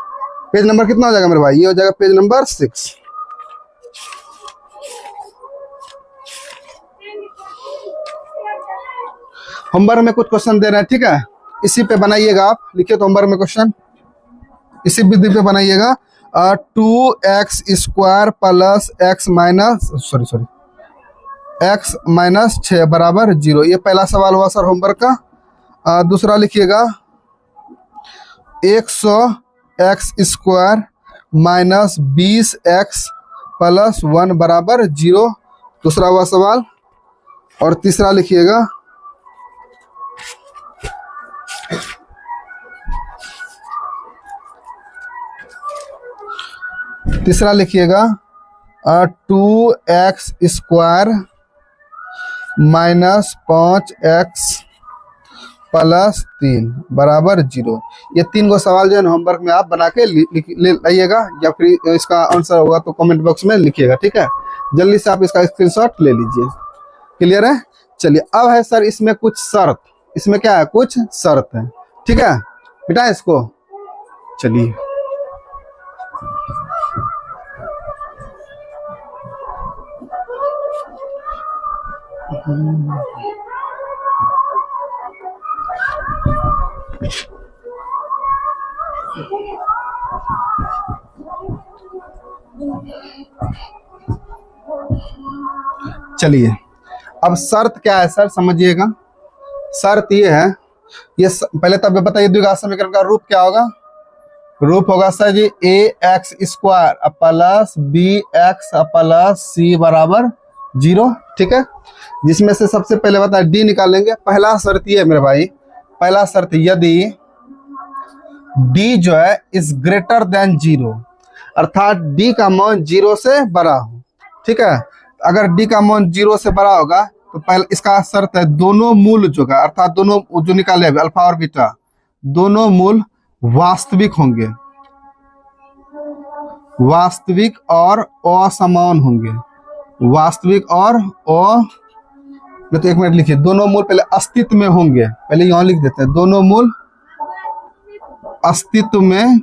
page number कितना हो जाएगा मेरे भाई, ये हो जाएगा पेज नंबर 6। होमवर्क में कुछ क्वेश्चन दे रहे हैं, ठीक है, इसी पे बनाइएगा आप, लिखिए तो होमवर्क में क्वेश्चन इसी विधि पे बनाइएगा। 2x square plus x minus 6 बराबर 0, ये पहला सवाल हुआ सर होमवर्क का। दूसरा लिखिएगा 100x square minus 20x plus 1 बराबर 0, दूसरा हुआ सवाल। और तीसरा लिखिएगा तीसरा लिखिएगा 2x square minus 5x plus 3 बराबर 0। ये 3 गो सवाल जो है होमवर्क में आप बना के ले लाइएगा, या फिर इसका आंसर होगा तो कमेंट बॉक्स में लिखिएगा, ठीक है। जल्दी से आप इसका स्क्रीनशॉट ले लीजिए। क्लियर है? चलिए अब है सर इसमें कुछ शर्त, इसमें क्या है, कुछ शर्त है, ठीक है। बेटा इसको चलिए चलिए अब शर्त क्या है सर, समझिएगा। शर्त ये है, ये पहले तब बताइए द्विघात समीकरण का रूप क्या होगा। रूप होगा sir ji a x square plus b x plus c बराबर 0, ठीक है। जिसमें से सबसे पहले बताए डी निकालेंगे। पहला शर्त ये है मेरे भाई, पहला शर्त यदि डी जो है इज ग्रेटर देन 0, अर्थात डी का मान 0 से बड़ा हो, ठीक है। अगर डी का मान 0 से बड़ा होगा तो पहले इसका शर्त है दोनों मूल जो है, अर्थात दोनों जो निकाले अभी अल्फा और बीटा, दोनों मूल वास्तविक होंगे, वास्तविक और असमान होंगे, वास्तविक और तो एक मिनट लिखिए, दोनों मूल पहले अस्तित्व में होंगे, पहले यहां लिख देते हैं, दोनों मूल अस्तित्व में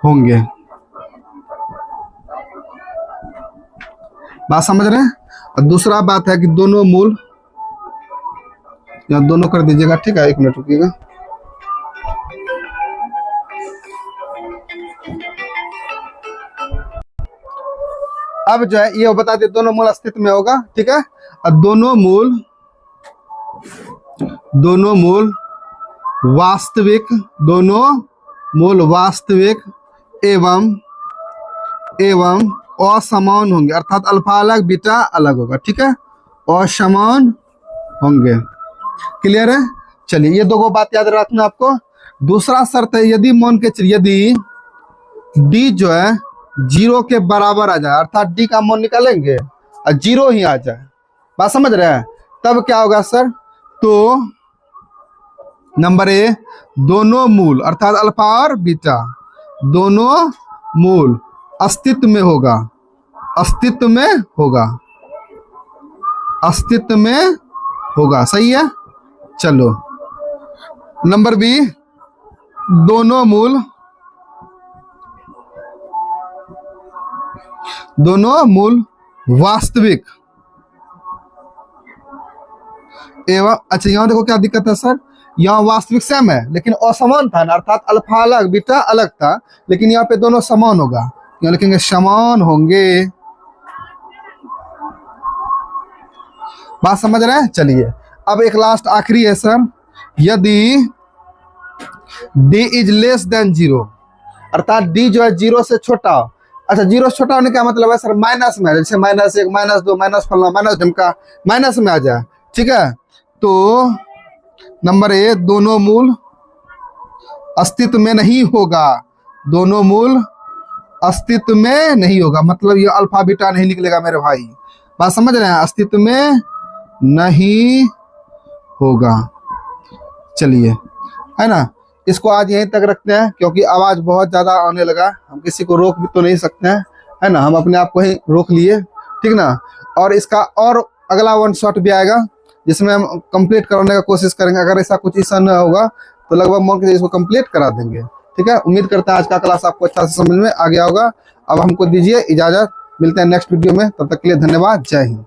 होंगे। बात समझ रहे हैं? और दूसरा बात है कि दोनों मूल, या दोनों कर दीजिएगा, ठीक है, एक मिनट रुकिएगा। अब जो है ये बता दे दोनों मूल अस्तित्व में होगा, ठीक है। और दोनों मूल वास्तविक, दोनों मूल वास्तविक एवं असमान होंगे, अर्थात अल्फा अलग बीटा अलग होगा, ठीक है, असमान होंगे। क्लियर है? चलिए ये दो बात याद रखना आपको। दूसरा शर्त है यदि मान के चलिए यदि डी जो है 0 के बराबर आ जाए, अर्थात डी का मान निकालेंगे और 0 ही आ जाए, बात समझ रहे हैं, तब क्या होगा सर, तो नंबर ए दोनों मूल अर्थात अल्फा और बीटा दोनों मूल अस्तित्व में होगा, अस्तित्व में होगा, अस्तित्व में होगा, सही है। चलो नंबर बी दोनों मूल वास्तविक एवं, अच्छा यहाँ देखो क्या दिक्कत है सर, यहाँ वास्तविक सेम है लेकिन असमान था ना, अर्थात अल्फा अलग बीटा अलग था, लेकिन यहाँ पे दोनों समान होगा, यहाँ लिखेंगे समान होंगे। बात समझ रहे हैं? चलिए अब एक लास्ट आखिरी है सर, यदि d इज लेस देन 0, अर्थात d जो है 0 से छोटा। अच्छा 0 से छोटा होने का मतलब है सर माइनस में, जैसे -1 -2 माइनस फलना माइनस ढमका माइनस में आ जाए, ठीक है। तो नंबर ए दोनों मूल अस्तित्व में नहीं होगा, दोनों मूल अस्तित्व में नहीं होगा, मतलब ये अल्फा बीटा नहीं निकलेगा मेरे भाई, बात समझ रहे हैं, अस्तित्व में नहीं होगा। चलिए है ना, इसको आज यहीं तक रखते हैं क्योंकि आवाज बहुत ज्यादा आने लगा, हम किसी को रोक भी तो नहीं सकते हैं, है ना, हम अपने आप को ही रोक लिए, ठीक ना। और इसका और अगला 1 शॉट भी आएगा जिसमें हम कंप्लीट कराने का कोशिश करेंगे, अगर ऐसा कुछ ऐसा न होगा तो लगभग मान के इसको कंप्लीट करा देंगे, ठीक है। उम्मीद करता है आज का क्लास आपको अच्छा से समझ में आ गया होगा। अब हमको दीजिए इजाजत, मिलते हैं नेक्स्ट वीडियो में, तब तक के लिए धन्यवाद, जय हिंद।